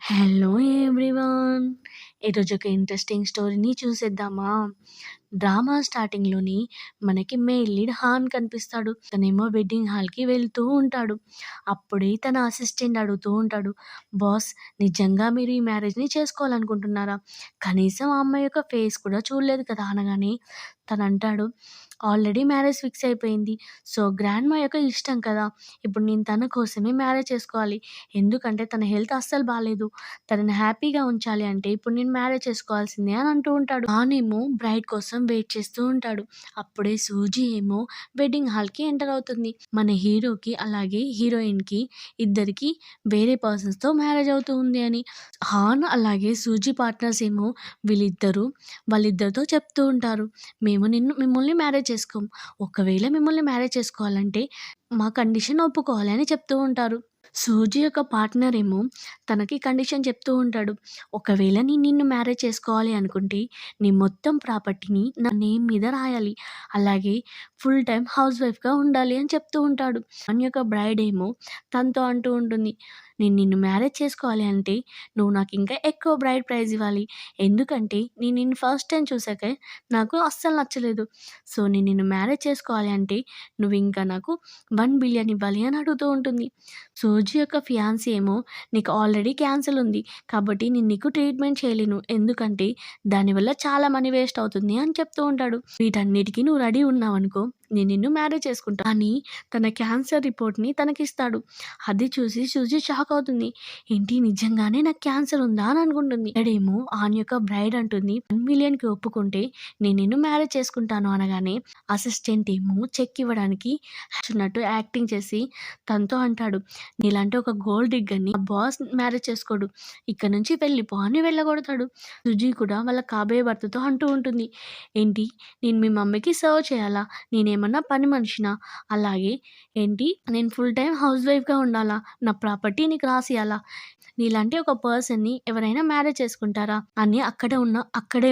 Hello everyone. ఈరోజు ఒక interesting స్టోరీని చూసేద్దామా? డ్రామా స్టార్టింగ్‌లోని మనకి మెయిల్ లీడ్ హాన్ కనిపిస్తాడు. తనేమో వెడ్డింగ్ హాల్‌కి వెళ్తూ ఉంటాడు. అప్పుడే తన అసిస్టెంట్ అడుగుతూ ఉంటాడు, "బాస్, నిజంగా మీరు ఈ మ్యారేజ్‌ని చేసుకోవాలనుకుంటున్నారా? కనీసం ఆ అమ్మాయి యొక్క ఫేస్ కూడా చూడలేదు కదా!" అనగానే తనంటాడు, "ఆల్రెడీ మ్యారేజ్ ఫిక్స్ అయిపోయింది. సో, గ్రాండ్‌మా యొక్క ఇష్టం కదా! ఇప్పుడు నేను తన కోసమే మ్యారేజ్ చేసుకోవాలి. ఎందుకంటే తన హెల్త్ అస్సలు బాలేదు. తనని హ్యాపీగా ఉంచాలి అంటే ఇప్పుడు నేను మ్యారేజ్ చేసుకోవాల్సిందే" అని అంటూ ఉంటాడు. తానేమో బ్రైడ్ కోసం వెయిట్ చేస్తూ ఉంటాడు. అప్పుడే సూజీ ఏమో వెడ్డింగ్ హాల్‌కి ఎంటర్ అవుతుంది. మన హీరోకి అలాగే హీరోయిన్‌కి ఇద్దరికీ వేరే పర్సన్స్‌తో మ్యారేజ్ అవుతూ ఉంది అని. హాన్ అలాగే సూజీ పార్ట్నర్స్ ఏమో వాళ్ళిద్దరితో చెప్తూ ఉంటారు, "మేము మిమ్మల్ని మ్యారేజ్ చేసుకోము. ఒకవేళ మిమ్మల్ని మ్యారేజ్ చేసుకోవాలంటే మా కండిషన్ ఒప్పుకోవాలి" అని చెప్తూ ఉంటారు. సూజీ యొక్క పార్ట్నర్ ఏమో తనకి కండిషన్ చెప్తూ ఉంటాడు, "ఒకవేళ నేను నిన్ను మ్యారేజ్ చేసుకోవాలి అనుకుంటే నీ మొత్తం ప్రాపర్టీని నా నేమ్ మీద రాయాలి. అలాగే ఫుల్ టైమ్ హౌస్ వైఫ్‌గా ఉండాలి" అని చెప్తూ ఉంటాడు. హాన్ యొక్క బ్రైడ్ ఏమో తనతో అంటూ ఉంటుంది, "నేను నిన్ను మ్యారేజ్ చేసుకోవాలి అంటే నువ్వు నాకు ఇంకా ఎక్కువ బ్రైడ్ ప్రైజ్ ఇవ్వాలి. ఎందుకంటే నేను నిన్ను ఫస్ట్ టైమ్ చూసాకే నాకు అస్సలు నచ్చలేదు. సో, నేను నిన్ను మ్యారేజ్ చేసుకోవాలి అంటే నువ్వు ఇంకా నాకు 1,000,000,000 ఇవ్వాలి" అని అడుగుతూ ఉంటుంది. సోజీ యొక్క ఫియాన్సీ ఏమో, "నీకు ఆల్రెడీ క్యాన్సర్ ఉంది. కాబట్టి నేను నీకు ట్రీట్మెంట్ చేయలేను. ఎందుకంటే దానివల్ల చాలా మనీ వేస్ట్ అవుతుంది" అని చెప్తూ ఉంటాడు. "వీటన్నిటికి నువ్వు రెడీ ఉన్నావనుకో నేను నిన్ను మ్యారేజ్ చేసుకుంటా" అని తన క్యాన్సర్ రిపోర్ట్‌ని తనకిస్తాడు. అది చూసి సూజీ షాక్ అవుతుంది. ఏంటి, నిజంగానే నాకు క్యాన్సర్ ఉందా అని అనుకుంటుంది. ఇక్కడేమో ఆన్ యొక్క బ్రైడ్ అంటుంది, 1,000,000కి ఒప్పుకుంటే నేను నిన్ను మ్యారేజ్ చేసుకుంటాను అనగానే అసిస్టెంట్ ఏమో చెక్ ఇవ్వడానికి ఉన్నట్టు యాక్టింగ్ చేసి తనతో అంటాడు, "నీలాంటి ఒక గోల్డ్ డిగ్గర్‌ని నా బాస్ మ్యారేజ్ చేసుకోడు. ఇక్కడి నుంచి వెళ్ళిపో" అని వెళ్ళగొడతాడు. సుజీ కూడా వాళ్ళ కాబోయే భర్తతో అంటూ ఉంటుంది, "ఏంటి, నేను మీ మమ్మీకి సర్వ్ చేయాలా? నేనేమన్నా పని మనిషినా? అలాగే ఏంటి, నేను ఫుల్ టైమ్ హౌస్ వైఫ్‌గా ఉండాలా? నా ప్రాపర్టీ నీకు రాసియాలా? నీలాంటి ఒక పర్సన్‌ని ఎవరైనా మ్యారేజ్ చేసుకుంటారా?" అని అక్కడే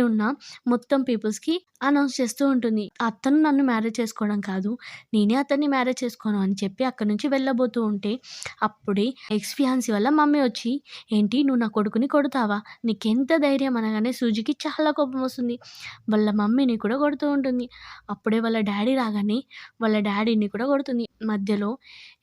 ఉన్న మొత్తం పీపుల్స్‌కి అనౌన్స్ చేస్తూ ఉంటుంది. అతను నన్ను మ్యారేజ్ చేసుకోవడం కాదు, నేనే అతన్ని మ్యారేజ్ చేసుకోను అని చెప్పి అక్కడి నుంచి వెళ్ళబోతూ ఉంటే అప్పుడే ఎక్స్ ఫియాన్సీ వాళ్ళ మమ్మీ వచ్చి, "ఏంటి, నువ్వు నా కొడుకుని కొడతావా? నీకెంత ధైర్యం" అనగానే సూజీకి చాలా కోపం వస్తుంది. వాళ్ళ మమ్మీని కూడా కొడుతూ ఉంటుంది. అప్పుడే వాళ్ళ డ్యాడీ రాగానే వాళ్ళ డ్యాడీని కూడా కొడుతుంది. మధ్యలో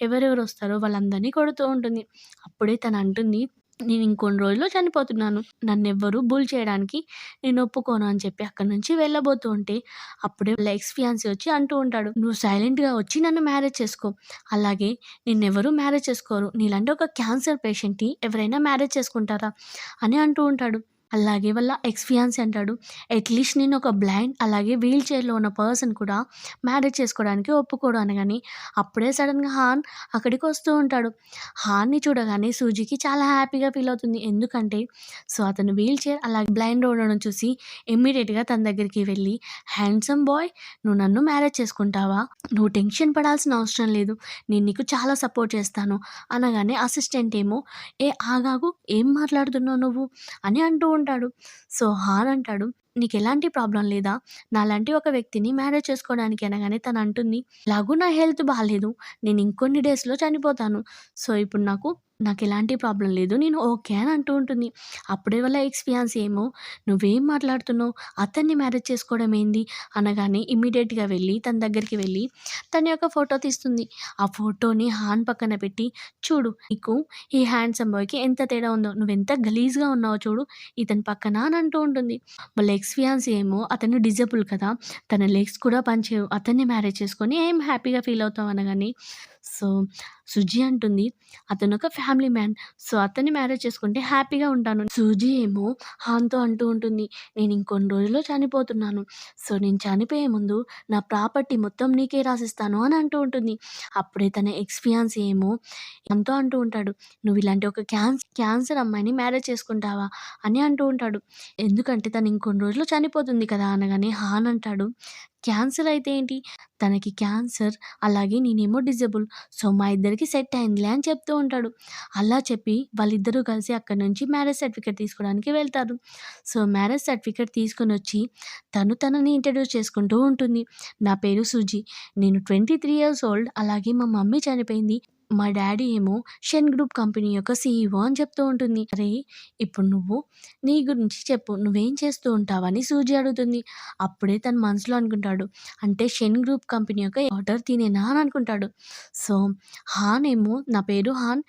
ఎవరెవరు వస్తారో వాళ్ళందరినీ కొడుతూ ఉంటుంది. అప్పుడే తను అంటుంది, "నేను ఇంకొన్ని రోజుల్లో చనిపోతున్నాను. నన్నెవ్వరు బుల్ చేయడానికి నేను ఒప్పుకోను" అని చెప్పి అక్కడి నుంచి వెళ్ళబోతూ ఉంటే అప్పుడే వాళ్ళ ఎక్స్ ఫియాన్సీ వచ్చి అంటూ ఉంటాడు, "నువ్వు సైలెంట్‌గా వచ్చి నన్ను మ్యారేజ్ చేసుకో. అలాగే నిన్నెవరు మ్యారేజ్ చేసుకోరు. నీలాంటి ఒక క్యాన్సర్ పేషెంట్‌ని ఎవరైనా మ్యారేజ్ చేసుకుంటారా?" అని అంటూ ఉంటాడు. అలాగే వాళ్ళ ఎక్స్ ఫియాన్సీ అంటాడు, "అట్‌లీస్ట్ నేను ఒక బ్లైండ్ అలాగే వీల్ చైర్‌లో ఉన్న పర్సన్ కూడా మ్యారేజ్ చేసుకోవడానికి ఒప్పుకోడు" అనగానే అప్పుడే సడెన్‌గా హాన్ అక్కడికి వస్తూ ఉంటాడు. హాన్‌ని చూడగానే సూజీకి చాలా హ్యాపీగా ఫీల్ అవుతుంది. ఎందుకంటే అతను వీల్ చైర్ అలాగే బ్లైండ్ ఉండడం చూసి ఇమ్మీడియేట్‌గా తన దగ్గరికి వెళ్ళి, "హ్యాండ్సమ్ బాయ్, నువ్వు నన్ను మ్యారేజ్ చేసుకుంటావా? నువ్వు టెన్షన్ పడాల్సిన అవసరం లేదు. నేను నీకు చాలా సపోర్ట్ చేస్తాను" అనగానే అసిస్టెంట్ ఏమో, "ఏ ఆగాగు, ఏం మాట్లాడుతున్నావు నువ్వు" అని అంటూ ఉంటాడు. హాన్ అంటాడు, "నీకెలాంటి ప్రాబ్లమ్ లేదా? నాలాంటి ఒక వ్యక్తిని మ్యారేజ్ చేసుకోవడానికి" అనగానే తను అంటుంది, "ఎలాగూ నా హెల్త్ బాలేదు. నేను ఇంకొన్ని డేస్‌లో చనిపోతాను. ఇప్పుడు నాకెలాంటి ప్రాబ్లమ్ లేదు. నేను ఓకే" అని అంటూ ఉంటుంది. అప్పుడే వాళ్ళ ఎక్స్ ఫియాన్సీ ఏమో, "నువ్వేం మాట్లాడుతున్నావు? అతన్ని మ్యారేజ్ చేసుకోవడం ఏంది?" అనగానే ఇమ్మీడియేట్‌గా వెళ్ళి తన దగ్గరికి వెళ్ళి తన యొక్క ఫోటో తీస్తుంది. ఆ ఫోటోని హాన్ పక్కన పెట్టి, "చూడు, నీకు ఈ హ్యాండ్సమ్ బాయ్‌కి ఎంత తేడా ఉందో. నువ్వెంత గలీజ్‌గా ఉన్నావో చూడు ఇతని పక్కన" అని అంటూ ఉంటుంది. వాళ్ళ ఎక్స్ ఫియాన్సీ ఏమో, "అతను డిజేబుల్ కదా! తన లెగ్స్ కూడా పనిచేయవు. అతన్ని మ్యారేజ్ చేసుకొని ఏం హ్యాపీగా ఫీల్ అవుతావు" అనగానే సో, సుజీ అంటుంది, "అతనొక ఫ్యామిలీ మ్యాన్. అతన్ని మ్యారేజ్ చేసుకుంటే హ్యాపీగా ఉంటాను." సూజీ ఏమో హాన్‌తో అంటూ ఉంటుంది, "నేను ఇంకొన్ని రోజుల్లో చనిపోతున్నాను. నేను చనిపోయే ముందు నా ప్రాపర్టీ మొత్తం నీకే రాసిస్తాను" అని అంటూ ఉంటుంది. అప్పుడే తన ఎక్స్ ఫియాన్సీ ఏమో తనతో అంటూ ఉంటాడు, "నువ్వు ఇలాంటి ఒక క్యాన్సర్ అమ్మాయిని మ్యారేజ్ చేసుకుంటావా?" అని అంటూ ఉంటాడు. ఎందుకంటే తను ఇంకొన్ని రోజుల్లో చనిపోతుంది కదా! అనగానే హాన్ అంటాడు, "క్యాన్సర్ అయితే ఏంటి? తనకి క్యాన్సర్, అలాగే నేనేమో డిజేబుల్. మా ఇద్దరికి సెట్ అయిందిలే" అని చెప్తూ ఉంటాడు. అలా చెప్పి వాళ్ళిద్దరూ కలిసి అక్కడి నుంచి మ్యారేజ్ సర్టిఫికేట్ తీసుకోవడానికి వెళ్తారు. మ్యారేజ్ సర్టిఫికేట్ తీసుకొనొచ్చి తనని ఇంట్రడ్యూస్ చేసుకుంటూ ఉంటుంది. "నా పేరు సుజి. నేను 23 ఇయర్స్ ఓల్డ్. అలాగే మా మమ్మీ చనిపోయింది. మా డ్యాడీ ఏమో షెన్ గ్రూప్ కంపెనీ యొక్క సీఈఓ అని చెప్తూ ఉంటుంది. అరే! ఇప్పుడు నువ్వు నీ గురించి చెప్పు. నువ్వేం చేస్తూ ఉంటావని సూజీ అడుగుతుంది. అప్పుడే తన మనసులో అనుకుంటాడు. అంటే షెన్ గ్రూప్ కంపెనీ యొక్క డాటర్ తినేనా అని అనుకుంటాడు. సో, హాన్ ఏమో నా పేరు హాన్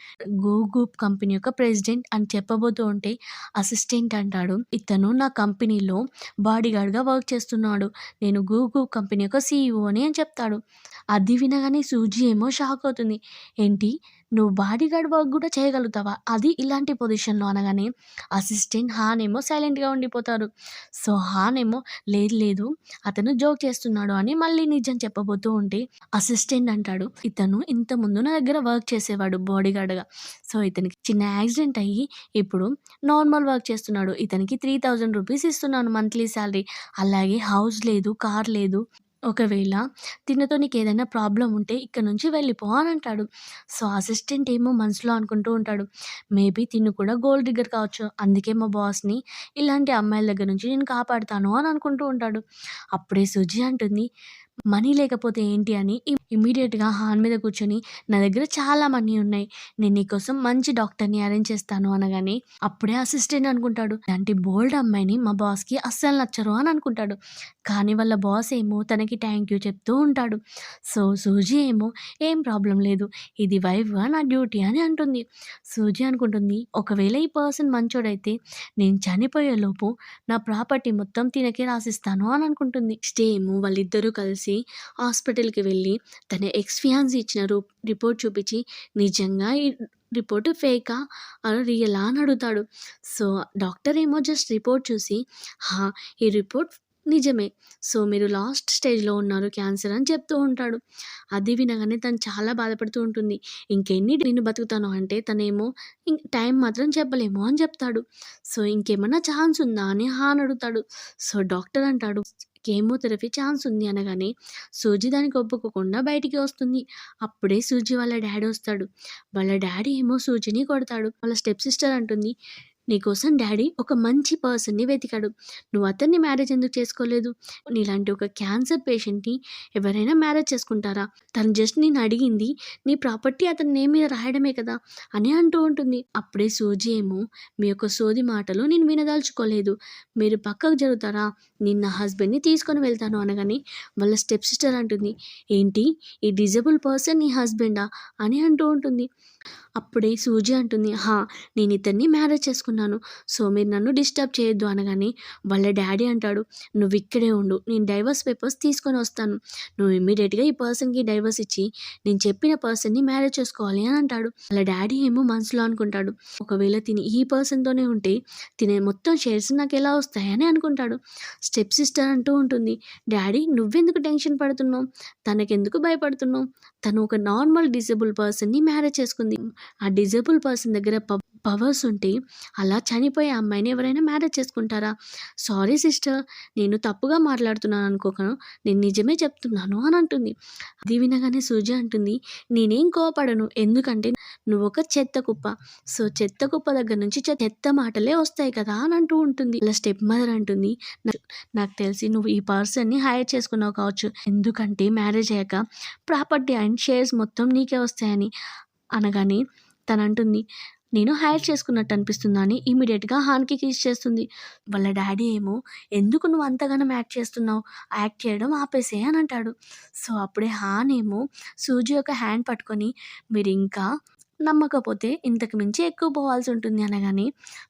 గ్రూప్ కంపెనీ యొక్క ప్రెసిడెంట్ అని చెప్పబోతూ ఉంటే అసిస్టెంట్ అంటాడు. ఇతను నా కంపెనీలో బాడీగార్డ్‌గా వర్క్ చేస్తున్నాడు. నేను గ్రూప్ కంపెనీ యొక్క సీఈఓని అని చెప్తాడు. అది వినగానే సూజీ ఏమో షాక్ అవుతుంది. ఏంటి? నువ్వు బాడీగార్డ్ వర్క్ గూడా చేయగలుగుతావా? అది ఇలాంటి పొజిషన్‌లో అనగానే అసిస్టెంట్ హాన్ ఏమో సైలెంట్‌గా ఉండిపోతారు. సో, హాన్ ఏమో లేదు లేదు అతను జోక్ చేస్తున్నాడు అని మళ్ళీ నిజం చెప్పబోతూ ఉంటే అసిస్టెంట్ అంటాడు. ఇతను ఇంతకుముందు నా దగ్గర వర్క్ చేసేవాడు బాడీగార్డ్‌గా. సో, ఇతనికి చిన్న యాక్సిడెంట్ అయ్యి ఇప్పుడు నార్మల్ వర్క్ చేస్తున్నాడు. ఇతనికి 3000 రూపీస్ ఇస్తున్నాను మంత్లీ సాలరీ. అలాగే హౌస్ లేదు, కార్ లేదు. ఒకవేళ తినతో నీకేదైనా ప్రాబ్లమ్ ఉంటే ఇక్కడి నుంచి వెళ్ళిపో అని అంటాడు. సో, అసిస్టెంట్ ఏమో మనసులో అనుకుంటూ ఉంటాడు. మేబీ తిను కూడా గోల్డ్ డిగ్గర్ కావచ్చు. అందుకే మా బాస్‌ని ఇలాంటి అమ్మాయిల దగ్గర నుంచి నేను కాపాడుతాను అని అనుకుంటూ ఉంటాడు. అప్పుడే సుజి అంటుంది, మనీ లేకపోతే ఏంటి అని ఇమ్మీడియేట్‌గా హాన్ మీద కూర్చొని నా దగ్గర చాలా మనీ ఉన్నాయి. నేను నీకోసం మంచి డాక్టర్‌ని అరేంజ్ చేస్తాను అనగానే అప్పుడే అసిస్టెంట్ అనుకుంటాడు. ఇలాంటి బోల్డ్ అమ్మాయిని మా బాస్‌కి అస్సలు నచ్చరు అని అనుకుంటాడు. కానీ వాళ్ళ బాస్ ఏమో తనకి థ్యాంక్ యూ చెప్తూ ఉంటాడు. సో, సూజీ ఏమో ఏం ప్రాబ్లమ్ లేదు. ఇది వైఫ్‌గా నా డ్యూటీ అని అంటుంది. సూజీ అనుకుంటుంది ఒకవేళ ఈ పర్సన్ మంచోడైతే నేను చనిపోయేలోపు నా ప్రాపర్టీ మొత్తం తినకే రాసిస్తాను అని అనుకుంటుంది. నెక్స్ట్ డే ఏమో వాళ్ళిద్దరూ కలిసి హాస్పిటల్‌కి వెళ్ళి తన ఎక్స్ ఫియాన్సీ ఇచ్చిన రిపోర్ట్ చూపించి నిజంగా ఈ రిపోర్ట్ ఫేకా రియలా అని అడుగుతాడు. సో, డాక్టర్ ఏమో జస్ట్ రిపోర్ట్ చూసి హా! ఈ రిపోర్ట్ నిజమే. సో, మీరు లాస్ట్ స్టేజ్‌లో ఉన్నారు క్యాన్సర్ అని చెప్తూ ఉంటాడు. అది వినగానే తను చాలా బాధపడుతూ ఉంటుంది. ఇంకెన్ని నేను బతుకుతాను అంటే తనేమో టైం మాత్రం చెప్పలేము అని చెప్తాడు. సో, ఇంకేమన్నా ఛాన్స్ ఉందా అని హాన్ అడుగుతాడు. సో, డాక్టర్ అంటాడు కీమోథెరపీ ఛాన్స్ ఉంది అనగానే సూజీ దానికి ఒప్పుకోకుండా బయటికి వస్తుంది. అప్పుడే సూజీ వాళ్ళ డాడీ వస్తాడు. వాళ్ళ డాడీ ఏమో సూజీని కొడతాడు. వాళ్ళ స్టెప్ సిస్టర్ అంటుంది, నీకోసం డాడీ ఒక మంచి పర్సన్‌ని వెతికాడు. నువ్వు అతన్ని మ్యారేజ్ ఎందుకు చేసుకోలేదు? నీలాంటి ఒక క్యాన్సర్ పేషెంట్‌ని ఎవరైనా మ్యారేజ్ చేసుకుంటారా? తను జస్ట్ నిన్ను అడిగింది నీ ప్రాపర్టీ అతని నేమ్ మీద రాయడమే కదా! అని అంటూ ఉంటుంది. అప్పుడే సూజీ ఏమో మీ యొక్క సోది మాటలు నేను వినదలుచుకోలేదు. మీరు పక్కకు జరుగుతారా? నేను నా హస్బెండ్‌ని తీసుకొని వెళ్తాను అనగానే వాళ్ళ స్టెప్ సిస్టర్ అంటుంది, ఏంటి ఈ డిజేబుల్ పర్సన్ నీ హస్బెండా? అని అంటూ ఉంటుంది. అప్పుడే సూజీ అంటుంది, నేను ఇతన్ని మ్యారేజ్ చేసుకున్నాను. సో, మీరు నన్ను డిస్టర్బ్ చేయొద్దు అనగానే వాళ్ళ డాడీ అంటాడు, నువ్వు ఇక్కడే ఉండు. నేను డైవర్స్ పేపర్స్ తీసుకొని వస్తాను. నువ్వు ఇమ్మీడియేట్‌గా ఈ పర్సన్‌కి డైవర్స్ ఇచ్చి నేను చెప్పిన పర్సన్‌ని మ్యారేజ్ చేసుకోవాలి అని అంటాడు. వాళ్ళ డాడీ ఏమో మనసులో అనుకుంటాడు, ఒకవేళ తిని ఈ పర్సన్‌తోనే ఉంటే తినే మొత్తం షేర్స్ నాకెలా వస్తాయని అనుకుంటాడు. స్టెప్ సిస్టర్ అంటూ ఉంటుంది, డాడీ నువ్వెందుకు టెన్షన్ పడుతున్నావు? తనకెందుకు భయపడుతున్నావు? తను ఒక నార్మల్ డిసేబుల్ పర్సన్‌ని మ్యారేజ్ చేసుకుంది. ఆ డిజేబుల్ పర్సన్ దగ్గర పవర్స్ ఉంటే అలా చనిపోయే అమ్మాయిని ఎవరైనా మ్యారేజ్ చేసుకుంటారా? సారీ సిస్టర్, నేను తప్పుగా మాట్లాడుతున్నాను అనుకోకను. నేను నిజమే చెప్తున్నాను అని అంటుంది. అది వినగానే సూజీ అంటుంది, నేనేం కోపడను. ఎందుకంటే నువ్వొక చెత్త కుప్ప. సో, చెత్త కుప్ప దగ్గర నుంచి చెత్త మాటలే వస్తాయి కదా అని అంటూ ఉంటుంది. అలా స్టెప్ మదర్ అంటుంది, నాకు తెలిసి నువ్వు ఈ పర్సన్‌ని హైర్ చేసుకున్నావు కావచ్చు. ఎందుకంటే మ్యారేజ్ అయ్యాక ప్రాపర్టీ అండ్ షేర్స్ మొత్తం నీకే వస్తాయని. అనగానే తనంటుంది, నేను హైర్ చేసుకున్నట్టు అనిపిస్తుందా అని ఇమ్మీడియేట్‌గా హాన్‌కి కిస్ చేస్తుంది. వాళ్ళ డ్యాడీ ఏమో ఎందుకు నువ్వు అంతగనం యాక్ట్ చేస్తున్నావు? యాక్ట్ చేయడం ఆపేసేయ్ అని అంటాడు. సో, అప్పుడే హాన్ ఏమో సూజీ యొక్క హ్యాండ్ పట్టుకొని మీరింకా నమ్మకపోతే ఇంతకు మించి ఎక్కువ పోవాల్సి ఉంటుంది అనగానే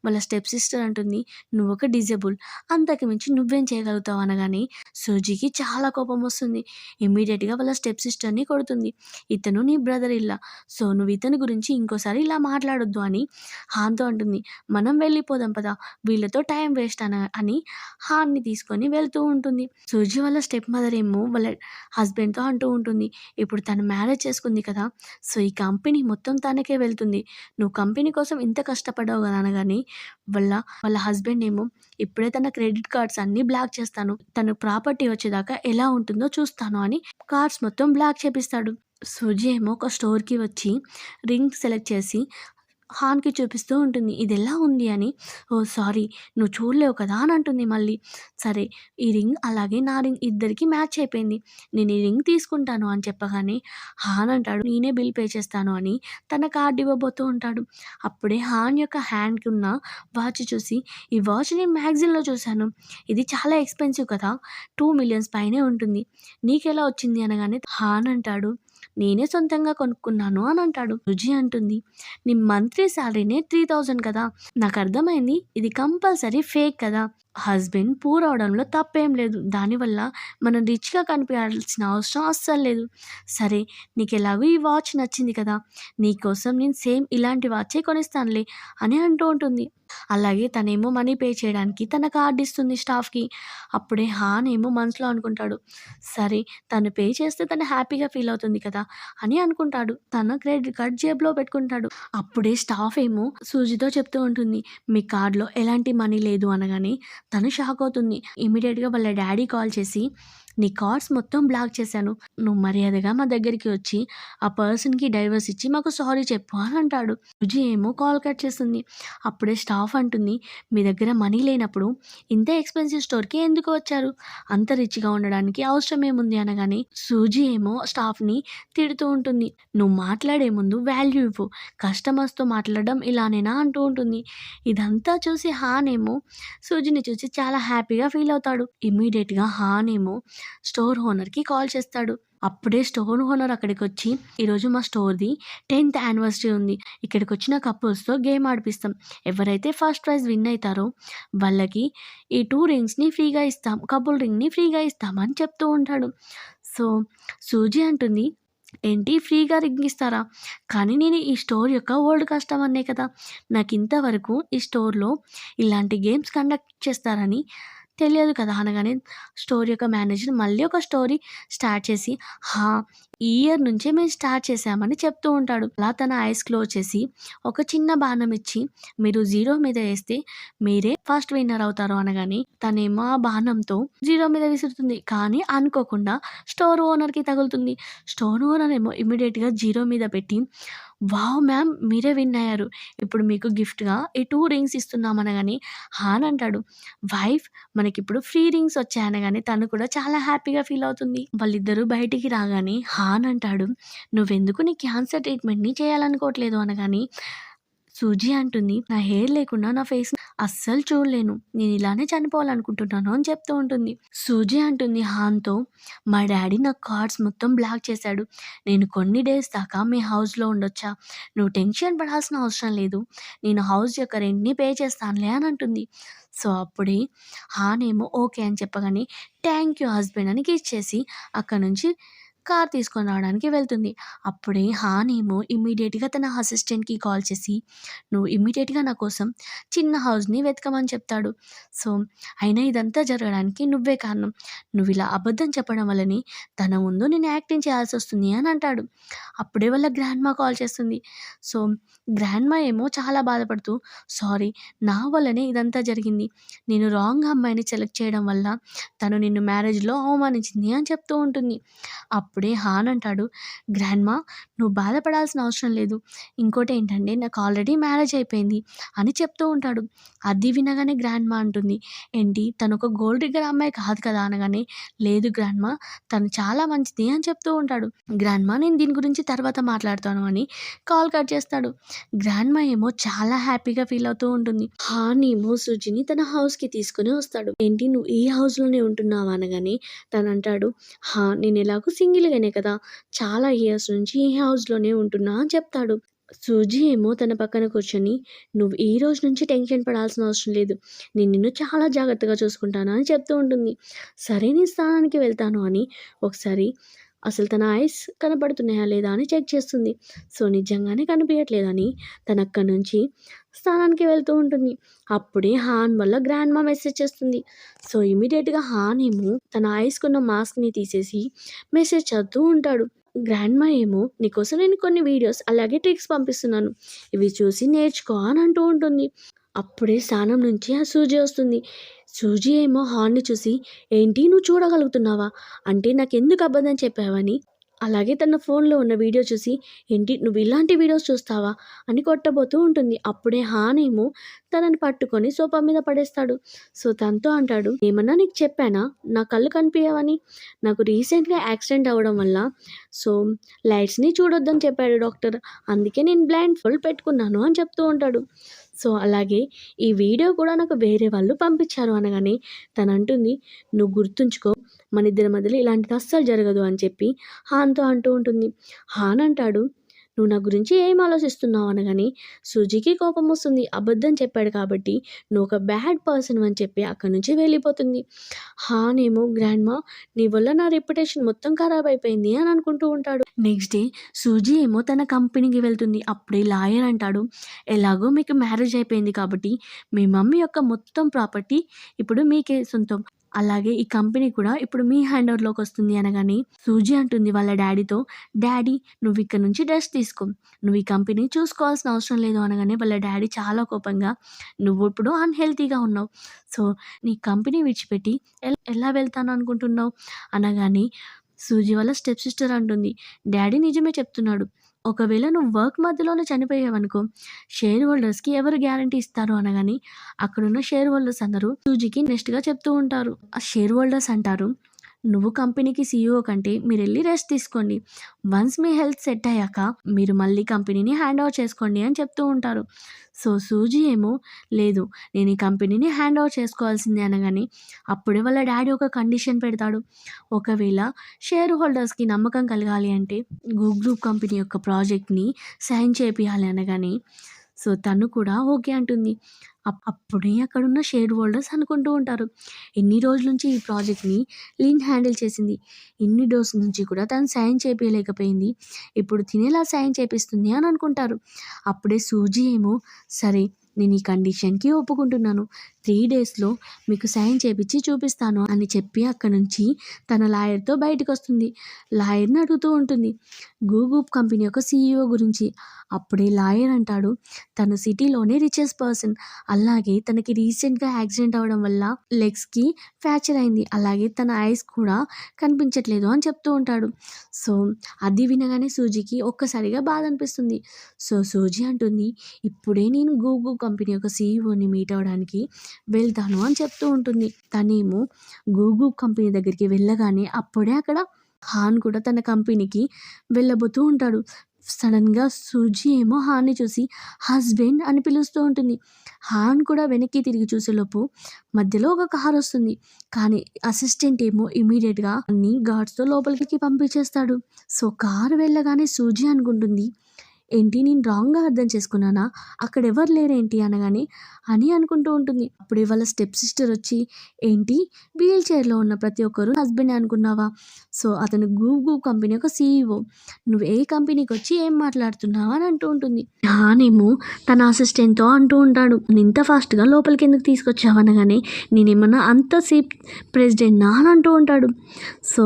వాళ్ళ స్టెప్ సిస్టర్ అంటుంది, నువ్వొక డిజేబుల్, అంతకు మించి నువ్వేం చేయగలుగుతావు అనగానే సూజీకి చాలా కోపం వస్తుంది. ఇమ్మీడియేట్‌గా వాళ్ళ స్టెప్ సిస్టర్‌ని కొడుతుంది. ఇతను నీ బ్రదర్ ఇల్లా. సో, నువ్వు ఇతని గురించి ఇంకోసారి ఇలా మాట్లాడొద్దు అని హాన్‌తో అంటుంది. మనం వెళ్ళిపోదాం పద, వీళ్ళతో టైం వేస్ట్ అని హాన్‌ని తీసుకొని వెళ్తూ ఉంటుంది. సూజీ వాళ్ళ స్టెప్ మదర్ ఏమో వాళ్ళ హస్బెండ్‌తో అంటూ ఉంటుంది, ఇప్పుడు తను మ్యారేజ్ చేసుకుంది కదా! సో, ఈ కంపెనీ మొత్తం తనకే వెళ్తుంది. నువ్వు కంపెనీ కోసం ఇంత కష్టపడ్డావు కదా అనగానే వాళ్ళ వాళ్ళ హస్బెండ్ ఏమో ఇప్పుడే తన క్రెడిట్ కార్డ్స్ అన్నీ బ్లాక్ చేస్తాను. తను ప్రాపర్టీ వచ్చేదాకా ఎలా ఉంటుందో చూస్తాను అని కార్డ్స్ మొత్తం బ్లాక్ చేపిస్తాడు. సుజి ఏమో ఒక స్టోర్‌కి వచ్చి రింగ్ సెలెక్ట్ చేసి హాన్‌కి చూపిస్తూ ఉంటుంది. ఇదెలా ఉంది అని. ఓహ్! సారీ నువ్వు చూడలేవు కదా! అని అంటుంది మళ్ళీ. సరే ఈ రింగ్ అలాగే నా రింగ్ ఇద్దరికీ మ్యాచ్ అయిపోయింది. నేను ఈ రింగ్ తీసుకుంటాను అని చెప్పగానే హాన్ అంటాడు నేనే బిల్ పే చేస్తాను అని తన కార్డ్ ఇవ్వబోతూ ఉంటాడు. అప్పుడే హాన్ యొక్క హ్యాండ్‌కి ఉన్న వాచ్ చూసి ఈ వాచ్ నేను మ్యాగజైన్‌లో చూసాను. ఇది చాలా ఎక్స్‌పెన్సివ్ కదా! 2,000,000 పైనే ఉంటుంది. నీకెలా వచ్చింది అనగానే హాన్ అంటాడు నేనే సొంతంగా కొనుక్కున్నాను అని అంటాడు. రుజి అంటుంది నీ మంత్లీ సాలరీనే 3,000 కదా! నాకర్థమైంది ఇది కంపల్సరీ ఫేక్ కదా! హస్బెండ్ పూర్ అవ్వడంలో తప్పేం లేదు. దానివల్ల మనం రిచ్‌గా కనిపియాల్సిన అవసరం అస్సలు లేదు. సరే నీకెలాగో ఈ వాచ్ నచ్చింది కదా! నీకోసం నేను సేమ్ ఇలాంటి వాచే కొనిస్తానులే అని అంటూ ఉంటుంది. అలాగే తనేమో మనీ పే చేయడానికి తన కార్డ్ ఇస్తుంది స్టాఫ్‌కి. అప్పుడే హాన్ ఏమో మనసులో అనుకుంటాడు. సరే తను పే చేస్తే తను హ్యాపీగా ఫీల్ అవుతుంది కదా! అని అనుకుంటాడు. తన క్రెడిట్ కార్డ్ జేబులో పెట్టుకుంటాడు. అప్పుడే స్టాఫ్ ఏమో సూజితో చెప్తూ ఉంటుంది. మీ కార్డ్‌లో ఎలాంటి మనీ లేదు అనగానే తను షాక్ అవుతుంది. ఇమ్మీడియేట్‌గా వాళ్ళ డ్యాడీ కాల్ చేసి నీ కార్డ్స్ మొత్తం బ్లాక్ చేశాను. నువ్వు మర్యాదగా మా దగ్గరికి వచ్చి ఆ పర్సన్‌కి డైవర్స్ ఇచ్చి మాకు సారీ చెప్పు అని అంటాడు. సూజీ ఏమో కాల్ కట్ చేస్తుంది. అప్పుడే స్టాఫ్ అంటుంది మీ దగ్గర మనీ లేనప్పుడు ఇంత ఎక్స్‌పెన్సివ్ స్టోర్‌కి ఎందుకు వచ్చారు? అంత రిచ్‌గా ఉండడానికి అవసరం ఏముంది అనగానే సూజీ ఏమో స్టాఫ్‌ని తిడుతూ ఉంటుంది. నువ్వు మాట్లాడే ముందు వాల్యూ ఇవ్వు. కస్టమర్స్‌తో మాట్లాడడం ఇలానేనా అంటూ ఉంటుంది. ఇదంతా చూసి హాన్ ఏమో సూజీని చూసి చాలా హ్యాపీగా ఫీల్ అవుతాడు. ఇమ్మీడియేట్‌గా హాన్ ఏమో స్టోర్ ఓనర్‌కి కాల్ చేస్తాడు. అప్పుడే స్టోర్ ఓనర్ అక్కడికొచ్చి ఈరోజు మా స్టోర్‌ది 10th యానివర్సరీ ఉంది. ఇక్కడికొచ్చిన కపుల్స్‌తో గేమ్ ఆడిపిస్తాం. ఎవరైతే ఫస్ట్ ప్రైజ్ విన్ అయితారో వాళ్ళకి ఈ 2 రింగ్స్‌ని ఫ్రీగా ఇస్తాం. కపుల్ రింగ్‌ని ఫ్రీగా ఇస్తాం అని చెప్తూ ఉంటాడు. సో, సూజీ అంటుంది ఏంటి ఫ్రీగా రింగ్ ఇస్తారా? కానీ నేను ఈ స్టోర్ యొక్క ఓల్డ్ కస్టమర్‌నే కదా! నాకింతవరకు ఈ స్టోర్‌లో ఇలాంటి గేమ్స్ కండక్ట్ చేస్తారని తెలియదు కదా! అనగానే స్టోర్ యొక్క మేనేజర్ మళ్ళీ ఒక స్టోరీ స్టార్ట్ చేసి, హా! ఈ ఇయర్ నుంచే మేము స్టార్ట్ చేశామని చెప్తూ ఉంటాడు. అలా తన ఐస్ క్లోజ్ చేసి ఒక చిన్న బాణం ఇచ్చి, మీరు 0 మీద ఏస్తే మీరే ఫస్ట్ విన్నర్ అవుతారు అనగానే తనేమో ఆ బాణంతో 0 మీద విసురుతుంది. కానీ అనుకోకుండా స్టోర్ ఓనర్‌కి తగులుతుంది. స్టోర్ ఓనర్ ఏమో ఇమ్మీడియేట్‌గా 0 మీద పెట్టి వావ్! మ్యామ్ మీరే విన్ అయ్యారు. ఇప్పుడు మీకు గిఫ్ట్‌గా ఈ 2 రింగ్స్ ఇస్తున్నాం అనగానే హాన్ అంటాడు వైఫ్ మనకిప్పుడు ఫ్రీ రింగ్స్ వచ్చాయి అనగానే తను కూడా చాలా హ్యాపీగా ఫీల్ అవుతుంది. వాళ్ళిద్దరూ బయటికి రాగానే హాన్ అంటాడు నువ్వెందుకు నీ క్యాన్సర్ ట్రీట్మెంట్‌ని చేయాలనుకోవట్లేదు అనగానే సూజీ అంటుంది నా హెయిర్ లేకుండా నా ఫేస్‌ని అస్సలు చూడలేను. నేను ఇలానే చనిపోవాలనుకుంటున్నాను అని చెప్తూ ఉంటుంది. సూజీ అంటుంది హాన్‌తో మా డ్యాడీ నా కార్డ్స్ మొత్తం బ్లాక్ చేశాడు. నేను కొన్ని డేస్ దాకా మీ హౌస్‌లో ఉండొచ్చా? నువ్వు టెన్షన్ పడాల్సిన అవసరం లేదు. నేను హౌస్ యొక్క రెంట్‌ని పే చేస్తానులే అని అంటుంది. సో, అప్పుడే హాన్ ఏమో ఓకే అని చెప్పగానే థ్యాంక్ యూ హస్బెండ్ అని కిస్ చేసి అక్కడి నుంచి కార్ తీసుకొని రావడానికి వెళ్తుంది. అప్పుడే హాన్ ఏమో ఇమ్మీడియేట్‌గా తన అసిస్టెంట్‌కి కాల్ చేసి నువ్వు ఇమ్మీడియేట్‌గా నా కోసం చిన్న హౌస్‌ని వెతకమని చెప్తాడు. సో, అయినా ఇదంతా జరగడానికి నువ్వే కారణం. నువ్విలా అబద్ధం చెప్పడం వల్లనే తన ముందు నేను యాక్టింగ్ చేయాల్సొస్తుంది అని అంటాడు. అప్పుడే వాళ్ళ గ్రాండ్‌మా కాల్ చేస్తుంది. సో, గ్రాండ్‌మా ఏమో చాలా బాధపడుతూ సారీ నా వల్లనే ఇదంతా జరిగింది. నేను రాంగ్ అమ్మాయిని సెలెక్ట్ చేయడం వల్ల తను నిన్ను మ్యారేజ్‌లో అవమానించింది అని చెప్తూ ఉంటుంది. అప్పుడే హాన్ అంటాడు గ్రాండ్‌మా నువ్వు బాధపడాల్సిన అవసరం లేదు. ఇంకోటేంటంటే నాకు ఆల్రెడీ మ్యారేజ్ అయిపోయింది అని చెప్తూ ఉంటాడు. అది వినగానే గ్రాండ్‌మా అంటుంది ఏంటి తనొక గోల్డ్ డిగ్గర్ అమ్మాయి కాదు కదా! అనగానే లేదు గ్రాండ్‌మా తను చాలా మంచిది అని చెప్తూ ఉంటాడు. గ్రాండ్‌మా నేను దీని గురించి తర్వాత మాట్లాడతాను అని కాల్ కట్ చేస్తాడు. గ్రాండ్‌మా ఏమో చాలా హ్యాపీగా ఫీల్ అవుతూ ఉంటుంది. హాన్ ఏమో సూజిని తన హౌస్‌కి తీసుకొని వస్తాడు. ఏంటి నువ్వు ఈ హౌస్‌లోనే ఉంటున్నావా అనగానే తనంటాడు నేను ఎలాగో సింగిల్‌గానే కదా! చాలా ఇయర్స్ నుంచి ఈ హౌస్‌లోనే ఉంటున్నా అని చెప్తాడు. సూజీ ఏమో తన పక్కన కూర్చొని నువ్వు ఈ రోజు నుంచి టెన్షన్ పడాల్సిన అవసరం లేదు. నేను నిన్ను చాలా జాగ్రత్తగా చూసుకుంటాను అని చెప్తూ ఉంటుంది. సరే నేను స్నానానికి వెళ్తాను అని ఒకసారి అసలు తన ఐస్ కనపడుతున్నాయా లేదా అని చెక్ చేస్తుంది. సో, నిజంగానే కనిపియట్లేదని తనక్కడి నుంచి స్నానానికి వెళ్తూ ఉంటుంది. అప్పుడే హాన్ వల్ల గ్రాండ్‌మా మెసేజ్ చేస్తుంది. సో, ఇమ్మీడియేట్‌గా హాన్ ఏమో తన ఐస్‌కున్న మాస్క్‌ని తీసేసి మెసేజ్ చదువుతూ ఉంటాడు. గ్రాండ్‌మా ఏమో నీకోసం నేను కొన్ని వీడియోస్ అలాగే ట్రిక్స్ పంపిస్తున్నాను. ఇవి చూసి నేర్చుకో అని అంటూ ఉంటుంది. అప్పుడే స్నానం నుంచి ఆ సూజీ వస్తుంది. సూజీ ఏమో హాన్‌ని చూసి ఏంటి నువ్వు చూడగలుగుతున్నావా? అంటే నాకెందుకు అబద్ధం చెప్పావని అలాగే తన ఫోన్లో ఉన్న వీడియో చూసి, ఏంటి నువ్వు ఇలాంటి వీడియోస్ చూస్తావా అని కొట్టబోతూ ఉంటుంది. అప్పుడే హానేమో తనని పట్టుకొని సోఫా మీద పడేస్తాడు. సో తనతో అంటాడు, ఏమన్నా నీకు చెప్పానా నా కళ్ళు కనిపించవని? నాకు రీసెంట్గా యాక్సిడెంట్ అవ్వడం వల్ల సో లైట్స్ని చూడొద్దని చెప్పాడు డాక్టర్. అందుకే నేను బ్లైండ్ ఫోల్డ్ పెట్టుకున్నాను అని చెప్తూ ఉంటాడు. సో అలాగే ఈ వీడియో కూడా నాకు వేరే వాళ్ళు పంపించారు అనగానే తను అంటుంది, నువ్వు గుర్తుంచుకో మన ఇద్దరి మధ్యలో ఇలాంటిది అస్సలు జరగదు అని చెప్పి హాన్‌తో అంటూ ఉంటుంది. హాన్ అంటాడు, నువ్వు నా గురించి ఏం ఆలోచిస్తున్నావు అనగానే సూజీకి కోపం వస్తుంది. అబద్ధం చెప్పాడు కాబట్టి నువ్వు ఒక బ్యాడ్ పర్సన్ అని చెప్పి అక్కడి నుంచి వెళ్ళిపోతుంది. హాన్ ఏమో గ్రాండ్‌మా నీ వల్ల నా రెప్యుటేషన్ మొత్తం ఖరాబ్ అయిపోయింది అని అనుకుంటూ ఉంటాడు. నెక్స్ట్ డే సూజీ ఏమో తన కంపెనీకి వెళ్తుంది. అప్పుడే లాయర్ అంటాడు, ఎలాగో మీకు మ్యారేజ్ అయిపోయింది కాబట్టి మీ మమ్మీ యొక్క మొత్తం ప్రాపర్టీ ఇప్పుడు మీకే సొంతం. అలాగే ఈ కంపెనీ కూడా ఇప్పుడు మీ హ్యాండ్ ఓవర్‌లోకి వస్తుంది అనగానే సూజీ అంటుంది వాళ్ళ డ్యాడీతో, డ్యాడీ నువ్వు ఇక్కడ నుంచి రెస్ట్ తీసుకో. నువ్వు ఈ కంపెనీ చూసుకోవాల్సిన అవసరం లేదు అనగానే వాళ్ళ డ్యాడీ చాలా కోపంగా, నువ్వు ఇప్పుడు అన్‌హెల్తీగా ఉన్నావు. సో నీ కంపెనీ విడిచిపెట్టి ఎలా వెళ్తాను అనుకుంటున్నావు అనగానే సూజీ వాళ్ళ స్టెప్ సిస్టర్ అంటుంది, డ్యాడీ నిజమే చెప్తున్నాడు. ఒకవేళ నువ్వు వర్క్ మధ్యలోనే చనిపోయావనుకో షేర్ హోల్డర్స్‌కి ఎవరు గ్యారంటీ ఇస్తారు అనగానే అక్కడున్న షేర్ హోల్డర్స్ అందరూ సూజీకి నెక్స్ట్‌గా చెప్తూ ఉంటారు. ఆ షేర్ హోల్డర్స్ అంటారు, నువ్వు కంపెనీకి సీఈఓ కంటే మీరెళ్ళి రెస్ట్ తీసుకోండి. వన్స్ మీ హెల్త్ సెట్ అయ్యాక మీరు మళ్ళీ కంపెనీని హ్యాండ్ ఓవర్ చేసుకోండి అని చెప్తూ ఉంటారు. సో సూజీ ఏమో లేదు నేను ఈ కంపెనీని హ్యాండ్ ఓవర్ చేసుకోవాల్సిందే అనగానే అప్పుడే వాళ్ళ డాడీ ఒక కండిషన్ పెడతాడు. ఒకవేళ షేర్ హోల్డర్స్‌కి నమ్మకం కలగాలి అంటే గూగుల్ కంపెనీ యొక్క ప్రాజెక్ట్‌ని సైన్ చేపియాలి అనగానే సో తను కూడా ఓకే అంటుంది. అప్పుడే అక్కడున్న షేర్ హోల్డర్స్ అనుకుంటూ ఉంటారు, ఎన్ని రోజుల నుంచి ఈ ప్రాజెక్ట్‌ని లిన్ హ్యాండిల్ చేసింది. ఇన్ని డేస్ నుంచి కూడా తను సైన్ చేపియలేకపోయింది. ఇప్పుడు తినేలా సైన్ చేపిస్తుంది అని అనుకుంటారు. అప్పుడే సూజీ ఏమో సరే నేను ఈ కండిషన్‌కి ఒప్పుకుంటున్నాను. 3 డేస్‌లో మీకు సైన్ చేపిచ్చి చూపిస్తాను అని చెప్పి అక్కడి నుంచి తన లాయర్‌తో బయటకొస్తుంది. లాయర్‌ని అడుగుతూ ఉంటుంది గూగుల్ కంపెనీ యొక్క సీఈఓ గురించి. అప్పుడే లాయర్ అంటాడు, తను సిటీలోనే రిచెస్ట్ పర్సన్. అలాగే తనకి రీసెంట్‌గా యాక్సిడెంట్ అవ్వడం వల్ల లెగ్స్‌కి ఫ్రాక్చర్ అయింది. అలాగే తన ఐస్ కూడా కనిపించట్లేదు అని చెప్తూ ఉంటాడు. సో అది వినగానే సూజీకి ఒక్కసారిగా బాధ అనిపిస్తుంది. సో సూజీ అంటుంది, ఇప్పుడే నేను గూగుల్ కంపెనీ యొక్క సీఈఓని మీట్ అవ్వడానికి వెళ్తాను అని చెప్తూ ఉంటుంది. తనేమో గూగుల్ కంపెనీ దగ్గరికి వెళ్ళగానే అప్పుడే అక్కడ హాన్ కూడా తన కంపెనీకి వెళ్ళబోతూ ఉంటాడు. సడన్‌గా సూజీ ఏమో హాన్‌ని చూసి హస్బెండ్ అని పిలుస్తూ ఉంటుంది. హాన్ కూడా వెనక్కి తిరిగి చూసేలోపు మధ్యలో ఒక కార్ వస్తుంది. కానీ అసిస్టెంట్ ఏమో ఇమీడియట్‌గా అన్ని గార్డ్స్‌తో లోపలికి పంపించేస్తాడు. సో కారు వెళ్ళగానే సూజీ అనుకుంటుంది, ఏంటి నేను రాంగ్‌గా అర్థం చేసుకున్నానా? అక్కడ ఎవరు లేరేంటి అనగానే అని అనుకుంటూ ఉంటుంది. అప్పుడే వాళ్ళ స్టెప్ సిస్టర్ వచ్చి, ఏంటి వీల్ చైర్‌లో ఉన్న ప్రతి ఒక్కరు హస్బెండే అనుకున్నావా? సో అతను గూగుల్ కంపెనీ యొక్క సీఈఓ. నువ్వు ఏ కంపెనీకి వచ్చి ఏం మాట్లాడుతున్నావు అని అంటూ ఉంటుంది. హానేమో తన అసిస్టెంట్‌తో అంటూ ఉంటాడు, ఇంత ఫాస్ట్‌గా లోపలికి ఎందుకు తీసుకొచ్చావు అనగానే నేనేమన్నా అంత సేపు ప్రెసిడెంట్‌నా అని అంటూ ఉంటాడు. సో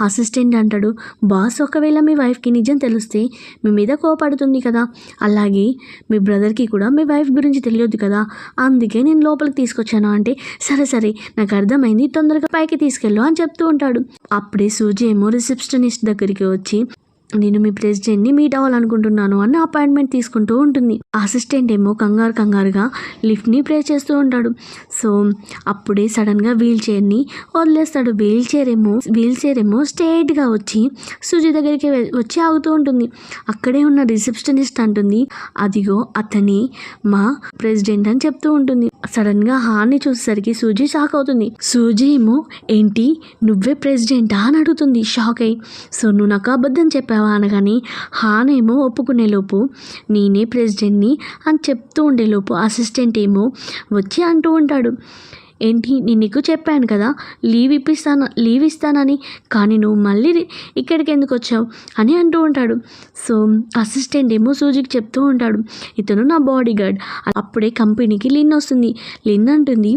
అసిస్టెంట్ అంటాడు, బాస్ ఒకవేళ మీ వైఫ్‌కి నిజం తెలిస్తే మీ మీద కోపడుతుంది కదా, అలాగే మీ బ్రదర్‌కి కూడా మీ వైఫ్ గురించి తెలియదు కదా, అందుకే నేను లోపలికి తీసుకొచ్చాను అంటే సరే నాకు అర్థమైంది, తొందరగా పైకి తీసుకెళ్ళు అని చెప్తూ ఉంటాడు. అప్పుడే సూజీ ఏమో రిసెప్షనిస్ట్ దగ్గరికి వచ్చి, నేను మీ ప్రెసిడెంట్ని మీట్ అవ్వాలనుకుంటున్నాను అని అపాయింట్మెంట్ తీసుకుంటూ ఉంటుంది. అసిస్టెంట్ ఏమో కంగారుగా లిఫ్ట్ని ప్రెస్ చేస్తూ ఉంటాడు. సో అప్పుడే సడన్గా వీల్ చైర్ని వదిలేస్తాడు. వీల్ చైర్ ఏమో స్ట్రైట్గా వచ్చి సూజీ దగ్గరికి వచ్చి ఆగుతూ ఉంటుంది. అక్కడే ఉన్న రిసెప్షనిస్ట్ అంటుంది, అదిగో అతని మా ప్రెసిడెంట్ అని చెప్తూ ఉంటుంది. సడన్గా హాన్ని చూసేసరికి సూజీ షాక్ అవుతుంది. సూజీ ఏమో ఏంటి నువ్వే ప్రెసిడెంటా అని అడుగుతుంది షాక్ అయ్యి. సో నువ్వు నాకు అబద్ధం చెప్పావా అనగానే హాన్ ఏమో ఒప్పుకునేలోపు నేనే ప్రెసిడెంట్ని అని చెప్తూ ఉండేలోపు అసిస్టెంట్ ఏమో వచ్చి అంటూ ఉంటాడు, ఏంటి నేను నీకు చెప్పాను కదా లీవ్ ఇస్తానని, కానీ నువ్వు మళ్ళీ ఇక్కడికి ఎందుకు వచ్చావు అని అంటూ ఉంటాడు. సో అసిస్టెంట్ ఏమో సూజీకి చెప్తూ ఉంటాడు, ఇతను నా బాడీ గార్డ్. అప్పుడే కంపెనీకి లిన్ వస్తుంది. లిన్ అంటుంది,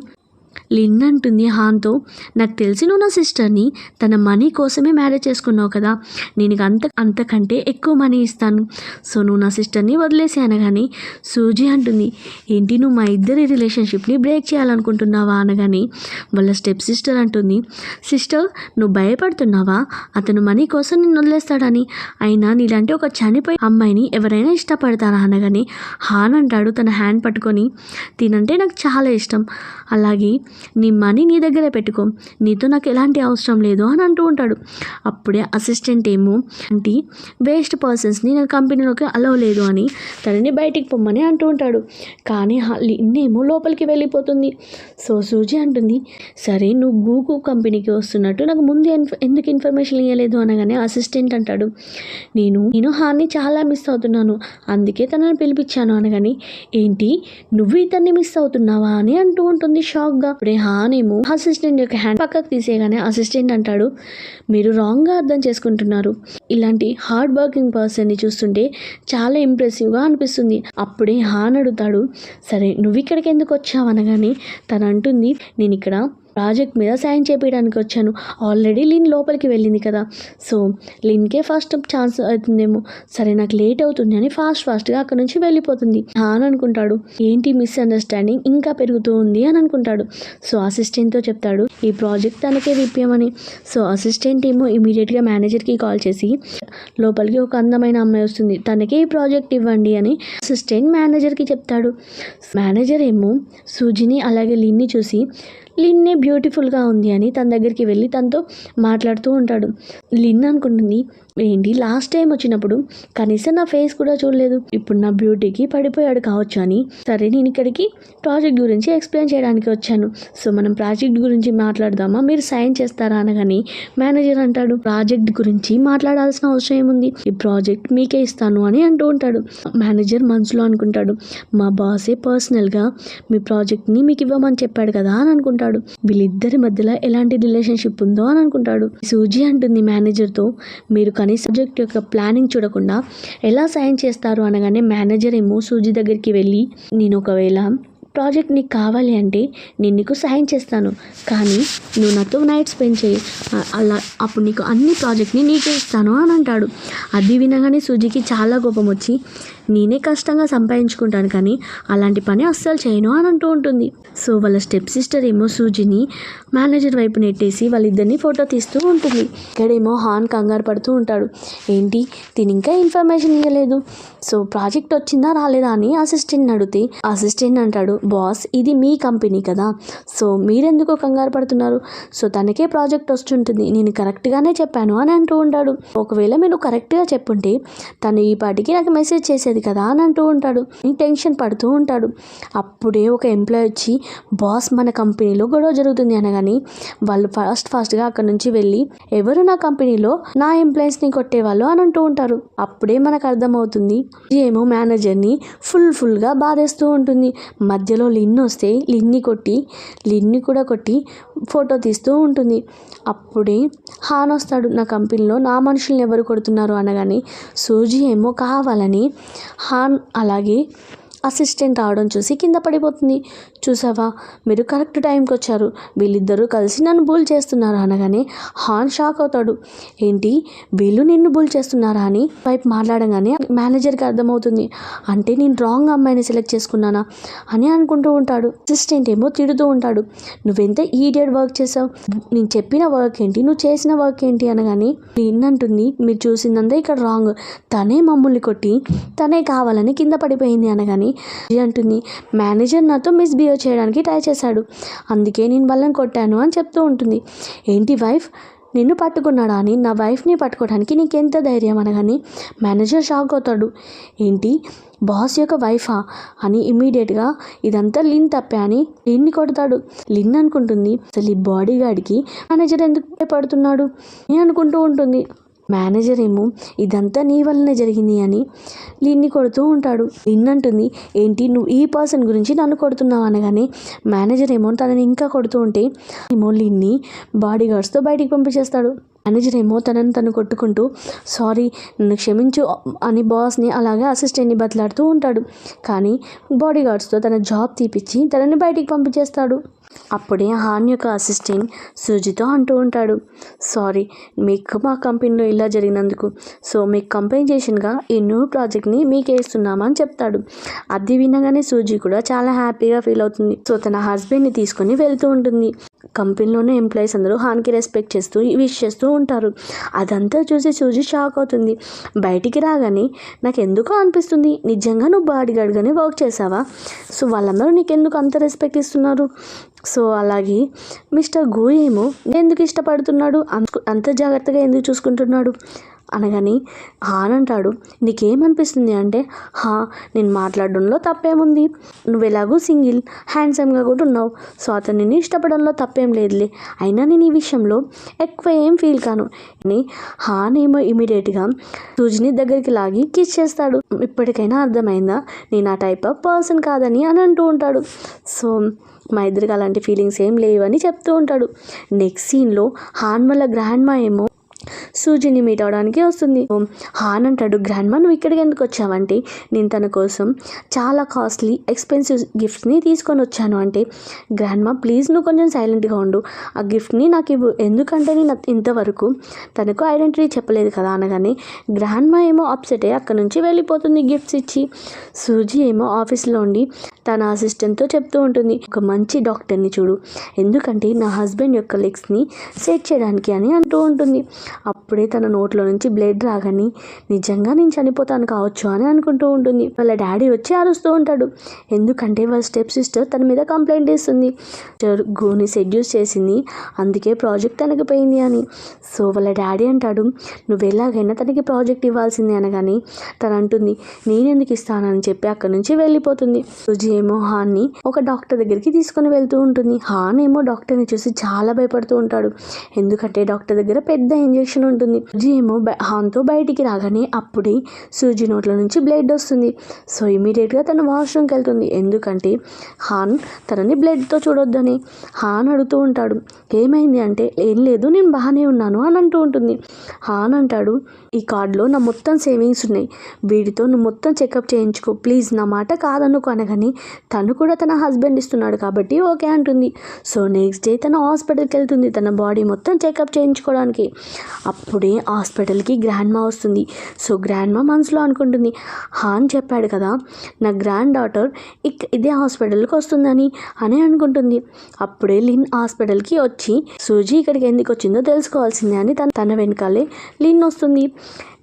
లిన్ అంటుంది హాన్తో, నాకు తెలిసి నువ్వు నా సిస్టర్ని తన మనీ కోసమే మ్యారేజ్ చేసుకున్నావు కదా, నేను అంతకంటే ఎక్కువ మనీ ఇస్తాను, సో నువ్వు నా సిస్టర్ని వదిలేసి అనగానే సూజీ అంటుంది, ఏంటి నువ్వు మా ఇద్దరి రిలేషన్షిప్ని బ్రేక్ చేయాలనుకుంటున్నావా అనగానే వాళ్ళ స్టెప్ సిస్టర్ అంటుంది, సిస్టర్ నువ్వు భయపడుతున్నావా అతను మనీ కోసం నిన్ను వదిలేస్తాడని, అయినా నీలాంటి ఒక చనిపోయి అమ్మాయిని ఎవరైనా ఇష్టపడతారా అనగానే హాన్ అంటాడు తన హ్యాండ్ పట్టుకొని, తినంటే నాకు చాలా ఇష్టం, అలాగే నీ మనీ నీ దగ్గరే పెట్టుకో, నీతో నాకు ఎలాంటి అవసరం లేదు అని అంటూ ఉంటాడు. అప్పుడే అసిస్టెంట్ ఏమో అంటే వేస్ట్ పర్సన్స్ని నేను కంపెనీలోకి అలవ్ లేదు అని తనని బయటికి పొమ్మని అంటూ ఉంటాడు. కానీ లిన్నేమో లోపలికి వెళ్ళిపోతుంది. సో సూజీ అంటుంది, సరే నువ్వు గూగు కంపెనీకి వస్తున్నట్టు నాకు ముందు ఎందుకు ఇన్ఫర్మేషన్ ఇవ్వలేదు అనగానే అసిస్టెంట్ అంటాడు, నేను హాన్ని చాలా మిస్ అవుతున్నాను, అందుకే తనని పిలిపించాను అనగానే, ఏంటి నువ్వు ఇతన్ని మిస్ అవుతున్నావా అని అంటూ ఉంటుంది షాక్గా. అప్పుడే హాన్ ఏమో అసిస్టెంట్ యొక్క హ్యాండ్ పక్కకు తీసేయగానే అసిస్టెంట్ అంటాడు, మీరు రాంగ్గా అర్థం చేసుకుంటున్నారు, ఇలాంటి హార్డ్ వర్కింగ్ పర్సన్ని చూస్తుంటే చాలా ఇంప్రెసివ్గా అనిపిస్తుంది. అప్పుడే హాన్ అడుగుతాడు, సరే నువ్వు ఇక్కడికి ఎందుకు వచ్చావు అనగానే తను అంటుంది, నేను ఇక్కడ ప్రాజెక్ట్ మీద సైన్ చేపించడానికి వచ్చాను, ఆల్రెడీ లిన్ లోపలికి వెళ్ళింది కదా, సో లిన్కే ఫస్ట్ ఛాన్స్ అవుతుందేమో, సరే నాకు లేట్ అవుతుంది అని ఫాస్ట్గా అక్కడ నుంచి వెళ్ళిపోతుంది. అని అనుకుంటాడు, ఏంటి మిస్అండర్స్టాండింగ్ ఇంకా పెరుగుతూ ఉంది అని అనుకుంటాడు. సో అసిస్టెంట్తో చెప్తాడు ఈ ప్రాజెక్ట్ తనకే విప్పామని. సో అసిస్టెంట్ ఏమో ఇమీడియట్గా మేనేజర్కి కాల్ చేసి లోపలికి ఒక అందమైన అమ్మాయి వస్తుంది, తనకే ఈ ప్రాజెక్ట్ ఇవ్వండి అని అసిస్టెంట్ మేనేజర్కి చెప్తాడు. మేనేజర్ ఏమో సూజిని అలాగే లిన్ని చూసి లిన్నే బ్యూటిఫుల్గా ఉంది అని తన దగ్గరికి వెళ్ళి తనతో మాట్లాడుతూ ఉంటాడు. లిన్ అనుకుంటుంది, ఏంటి లాస్ట్ టైం వచ్చినప్పుడు కనీసం నా ఫేస్ కూడా చూడలేదు, ఇప్పుడు నా బ్యూటీకి పడిపోయాడు కావచ్చు అని, సరే నేను ఇక్కడికి ప్రాజెక్ట్ గురించి ఎక్స్ప్లెయిన్ చేయడానికి వచ్చాను, సో మనం ప్రాజెక్ట్ గురించి మాట్లాడదామా, మీరు సైన్ చేస్తారా అనగానే మేనేజర్ అంటాడు, ప్రాజెక్ట్ గురించి మాట్లాడాల్సిన అవసరం ఏముంది, ఈ ప్రాజెక్ట్ మీకే ఇస్తాను అని అంటూ ఉంటాడు. మేనేజర్ మనసులో అనుకుంటాడు, మా బాసే పర్సనల్గా మీ ప్రాజెక్ట్ని మీకు ఇవ్వమని చెప్పాడు కదా అని అనుకుంటాడు. వీళ్ళిద్దరి మధ్యలో ఎలాంటి రిలేషన్షిప్ ఉందో అని అనుకుంటాడు. సూజీ అంటుంది మేనేజర్తో, మీరు కనీసం సబ్జెక్ట్ యొక్క ప్లానింగ్ చూడకుండా ఎలా సైన్ చేస్తారు అనగానే మేనేజర్ ఏమో సూజీ దగ్గరికి వెళ్ళి, నేను ఒకవేళ ప్రాజెక్ట్ నీకు కావాలి అంటే నేను నీకు సైన్ చేస్తాను, కానీ నువ్వు నాతో నైట్ స్పెండ్ చేయి, అలా అప్పుడు నీకు అన్ని ప్రాజెక్ట్ని నీకే ఇస్తాను అని అంటాడు. అది వినగానే సూజీకి చాలా కోపం వచ్చి, నేనే కష్టంగా సంపాదించుకుంటాను కానీ అలాంటి పని అస్సలు చేయను అని అంటూ ఉంటుంది. సో వాళ్ళ స్టెప్ సిస్టర్ ఏమో సూజీని మేనేజర్ వైపు నెట్టేసి వాళ్ళిద్దరిని ఫోటో తీస్తూ ఉంటుంది. ఇక్కడేమో హాన్ కంగారు పడుతూ ఉంటాడు, ఏంటి తిని ఇంకా ఇన్ఫర్మేషన్ ఇవ్వలేదు, సో ప్రాజెక్ట్ వచ్చిందా రాలేదా అని అసిస్టెంట్ అడిగితే అసిస్టెంట్ అంటాడు, బాస్ ఇది మీ కంపెనీ కదా, సో మీరెందుకో కంగారు పడుతున్నారు, సో తనకే ప్రాజెక్ట్ వస్తుంటుంది, నేను కరెక్ట్గానే చెప్పాను అని అంటూ ఉంటాడు. ఒకవేళ మీరు కరెక్ట్గా చెప్పుంటే తను ఈ పాటికి నాకు మెసేజ్ చేసేది కదా అని అంటూ ఉంటాడు. టెన్షన్ పడుతూ ఉంటాడు. అప్పుడే ఒక ఎంప్లాయ్ వచ్చి, బాస్ మన కంపెనీలో గొడవ జరుగుతుంది అనగాని వాళ్ళు ఫాస్ట్గా అక్కడ నుంచి వెళ్ళి, ఎవరు నా కంపెనీలో నా ఎంప్లాయీస్ని కొట్టేవాళ్ళు అని అంటూ ఉంటారు. అప్పుడే మనకు అర్థమవుతుంది ఏమో మేనేజర్ని ఫుల్గా బాధేస్తూ ఉంటుంది. మధ్యలో లిన్ వస్తే లిన్ని కూడా కొట్టి ఫోటో తీస్తూ ఉంటుంది. అప్పుడే హాన్ వస్తాడు, నా కంపెనీలో నా మనుషుల్ని ఎవరు కొడుతున్నారు అనగానే సూజీ ఏమో కావాలని హాన్ అలాగే అసిస్టెంట్ రావడం చూసి కింద పడిపోతుంది. చూసావా మీరు కరెక్ట్ టైంకి వచ్చారు, వీళ్ళిద్దరూ కలిసి నన్ను బుల్ చేస్తున్నారు అనగానే హాన్ షాక్ అవుతాడు, ఏంటి వీళ్ళు నిన్ను బుల్ చేస్తున్నారా అని వైపు మాట్లాడగానే మేనేజర్కి అర్థమవుతుంది, అంటే నేను రాంగ్ అమ్మాయిని సెలెక్ట్ చేసుకున్నానా అని అనుకుంటూ ఉంటాడు. అసిస్టెంట్ ఏమో తిడుతూ ఉంటాడు, నువ్వెంత ఈడియట్ వర్క్ చేసావు, నేను చెప్పిన వర్క్ ఏంటి, నువ్వు చేసిన వర్క్ ఏంటి అనగానే ఏంటంటుంది, మీరు చూసిందంతా ఇక్కడ రాంగ్, తనే మమ్మల్ని కొట్టి తనే కావాలని కింద పడిపోయింది అనగాని అంటుంది, మేనేజర్ నాతో మిస్బిహేవ్ చేయడానికి ట్రై చేశాడు, అందుకే నేను వాళ్ళని కొట్టాను అని చెప్తూ ఉంటుంది. ఏంటి వైఫ్ నిన్ను పట్టుకున్నాడా అని, నా వైఫ్ని పట్టుకోవడానికి నీకెంత ధైర్యం అనగాని మేనేజర్ షాక్ అవుతాడు, ఏంటి బాస్ యొక్క వైఫా అని ఇమీడియట్గా ఇదంతా లిన్ తప్పే అని లిన్ని కొడతాడు. లిన్ అనుకుంటుంది, అసలు ఈ బాడీ గార్డ్కి మేనేజర్ ఎందుకు భయపడుతున్నాడు అని అనుకుంటూ ఉంటుంది. మేనేజర్ ఏమో ఇదంతా నీ వల్లనే జరిగింది అని లిన్ని కొడుతూ ఉంటాడు. లిన్ అంటుంది, ఏంటి నువ్వు ఈ పర్సన్ గురించి నన్ను కొడుతున్నావు అనగానే మేనేజర్ ఏమో తనని ఇంకా కొడుతూ ఉంటే ఏమో లిన్ని బాడీ గార్డ్స్తో బయటికి పంపించేస్తాడు. మేనేజర్ ఏమో తను కొట్టుకుంటూ సారీ నన్ను క్షమించు అని బాస్ని అలాగే అసిస్టెంట్ని బతలాడుతూ ఉంటాడు. కానీ బాడీ గార్డ్స్తో తన జాబ్ తీపిచ్చి తనని బయటికి పంపించేస్తాడు. అప్పుడే హాన్ యొక్క అసిస్టెంట్ సూజీతో అంటూ ఉంటాడు, సారీ మీకు మా కంపెనీలో ఇలా జరిగినందుకు, సో మీకు కంపెన్సేషన్గా ఈ న్యూ ప్రాజెక్ట్ని మీకే ఇస్తున్నామని చెప్తాడు. అది వినగానే సూజీ కూడా చాలా హ్యాపీగా ఫీల్ అవుతుంది. సో తన హస్బెండ్ని తీసుకొని వెళ్తూ ఉంటుంది. కంపెనీలోనే ఎంప్లాయీస్ అందరూ హాన్కి రెస్పెక్ట్ చేస్తూ విష్ చేస్తూ ఉంటారు. అదంతా చూసి సూజీ షాక్ అవుతుంది. బయటికి రాగానే నాకు ఎందుకో అనిపిస్తుంది, నిజంగా నువ్వు బాడీ గార్డ్గానే వర్క్ చేసావా? సో వాళ్ళందరూ నీకెందుకు అంత రెస్పెక్ట్ ఇస్తున్నారు? సో అలాగే మిస్టర్ గు ఏమో ఎందుకు ఇష్టపడుతున్నాడు, అంత జాగ్రత్తగా ఎందుకు చూసుకుంటున్నాడు అనగాని హాన్ అంటాడు, నీకేమనిపిస్తుంది అంటే, నేను మాట్లాడడంలో తప్పేముంది, నువ్వు ఎలాగూ సింగిల్, హ్యాండ్సమ్గా కూడా ఉన్నావు, సో అతను నిన్ను ఇష్టపడంలో తప్పేం లేదులే, అయినా నేను ఈ విషయంలో ఎక్కువ ఏం ఫీల్ కాను అని హాన్ ఏమో ఇమీడియట్గా సూజిని దగ్గరికి లాగి కిస్ చేస్తాడు. ఇప్పటికైనా అర్థమైందా నేను ఆ టైప్ ఆఫ్ పర్సన్ కాదని అని అంటూ ఉంటాడు. సో మా ఇద్దరికి అలాంటి ఫీలింగ్స్ ఏం లేవు అని చెప్తూ ఉంటాడు. నెక్స్ట్ సీన్లో హాన్ వల్ల గ్రాండ్ మా ఏమో సూజీని మీట్ అవడానికి వస్తుంది. హాన్ అంటాడు, గ్రాండ్ మా నువ్వు ఇక్కడికి ఎందుకు వచ్చావంటే, నేను తన కోసం చాలా కాస్ట్లీ ఎక్స్పెన్సివ్ గిఫ్ట్స్ని తీసుకొని వచ్చాను అంటే, గ్రాండ్ మా ప్లీజ్ నువ్వు కొంచెం సైలెంట్గా ఉండు, ఆ గిఫ్ట్ని నాకు ఇవ్వు, ఎందుకంటే నేను ఇంతవరకు తనకు ఐడెంటిటీ చెప్పలేదు కదా అనగానే గ్రాండ్ మా ఏమో అప్సెట్ అయ్యి అక్కడ నుంచి వెళ్ళిపోతుంది గిఫ్ట్స్ ఇచ్చి. సూజీ ఏమో ఆఫీస్లో ఉండి తన అసిస్టెంట్తో చెప్తూ ఉంటుంది, ఒక మంచి డాక్టర్ని చూడు, ఎందుకంటే నా హస్బెండ్ యొక్క లెగ్స్ని సెట్ చేయడానికి అని అంటూ ఉంటుంది. అప్పుడే తన నోట్లో నుంచి బ్లడ్ రాగానే నిజంగా నేను చనిపోతాను కావచ్చు అని అనుకుంటూ ఉంటుంది. వాళ్ళ డాడీ వచ్చి అరుస్తూ ఉంటాడు, ఎందుకంటే వాళ్ళ స్టెప్ సిస్టర్ తన మీద కంప్లైంట్ ఇస్తుంది, గోని సెడ్యూస్ చేసింది, అందుకే ప్రాజెక్ట్ తనకి పోయింది అని. సో వాళ్ళ డాడీ అంటాడు, నువ్వు ఎలాగైనా తనకి ప్రాజెక్ట్ ఇవ్వాల్సిందే అనగాని తను అంటుంది, నేనెందుకు ఇస్తానని చెప్పి అక్కడ నుంచి వెళ్ళిపోతుంది. సుజీ ఏమో హాన్ని ఒక డాక్టర్ దగ్గరికి తీసుకుని వెళ్తూ ఉంటుంది. హాన్ ఏమో డాక్టర్ని చూసి చాలా భయపడుతూ ఉంటాడు, ఎందుకంటే డాక్టర్ దగ్గర పెద్ద ఇంజెక్షన్ ఉంటుంది. సూజీ ఏమో హాన్తో బయటికి రాగానే అప్పుడే సూజీ నోట్ల నుంచి బ్లడ్ వస్తుంది. సో ఇమీడియట్గా తను వాష్రూమ్కి వెళ్తుంది, ఎందుకంటే హాన్ తనని బ్లడ్తో చూడొద్దని. హాన్ అడుగుతూ ఉంటాడు, ఏమైంది అంటే, ఏం లేదు నేను బాగానే ఉన్నాను అని అంటూ ఉంటుంది. హాన్ అంటాడు, ఈ కార్డులో నా మొత్తం సేవింగ్స్ ఉన్నాయి, వీటితో నువ్వు మొత్తం చెకప్ చేయించుకో ప్లీజ్, నా మాట కాదనుకో అనగాని తను కూడా తన హస్బెండ్ ఇస్తున్నాడు కాబట్టి ఓకే అంటుంది. సో నెక్స్ట్ డే తన హాస్పిటల్కి వెళ్తుంది తన బాడీ మొత్తం చెకప్ చేయించుకోవడానికి. అప్పుడే హాస్పిటల్కి గ్రాండ్ మా వస్తుంది. సో గ్రాండ్ మా మనసులో అనుకుంటుంది, హాన్ చెప్పాడు కదా నా గ్రాండ్ డాటర్ ఇదే హాస్పిటల్కి వస్తుందని అని అనుకుంటుంది. అప్పుడే లిన్ హాస్పిటల్కి వచ్చి సూజీ ఇక్కడికి ఎందుకు వచ్చిందో తెలుసుకోవాల్సిందే అని తన వెనకాలే లిన్ వస్తుంది.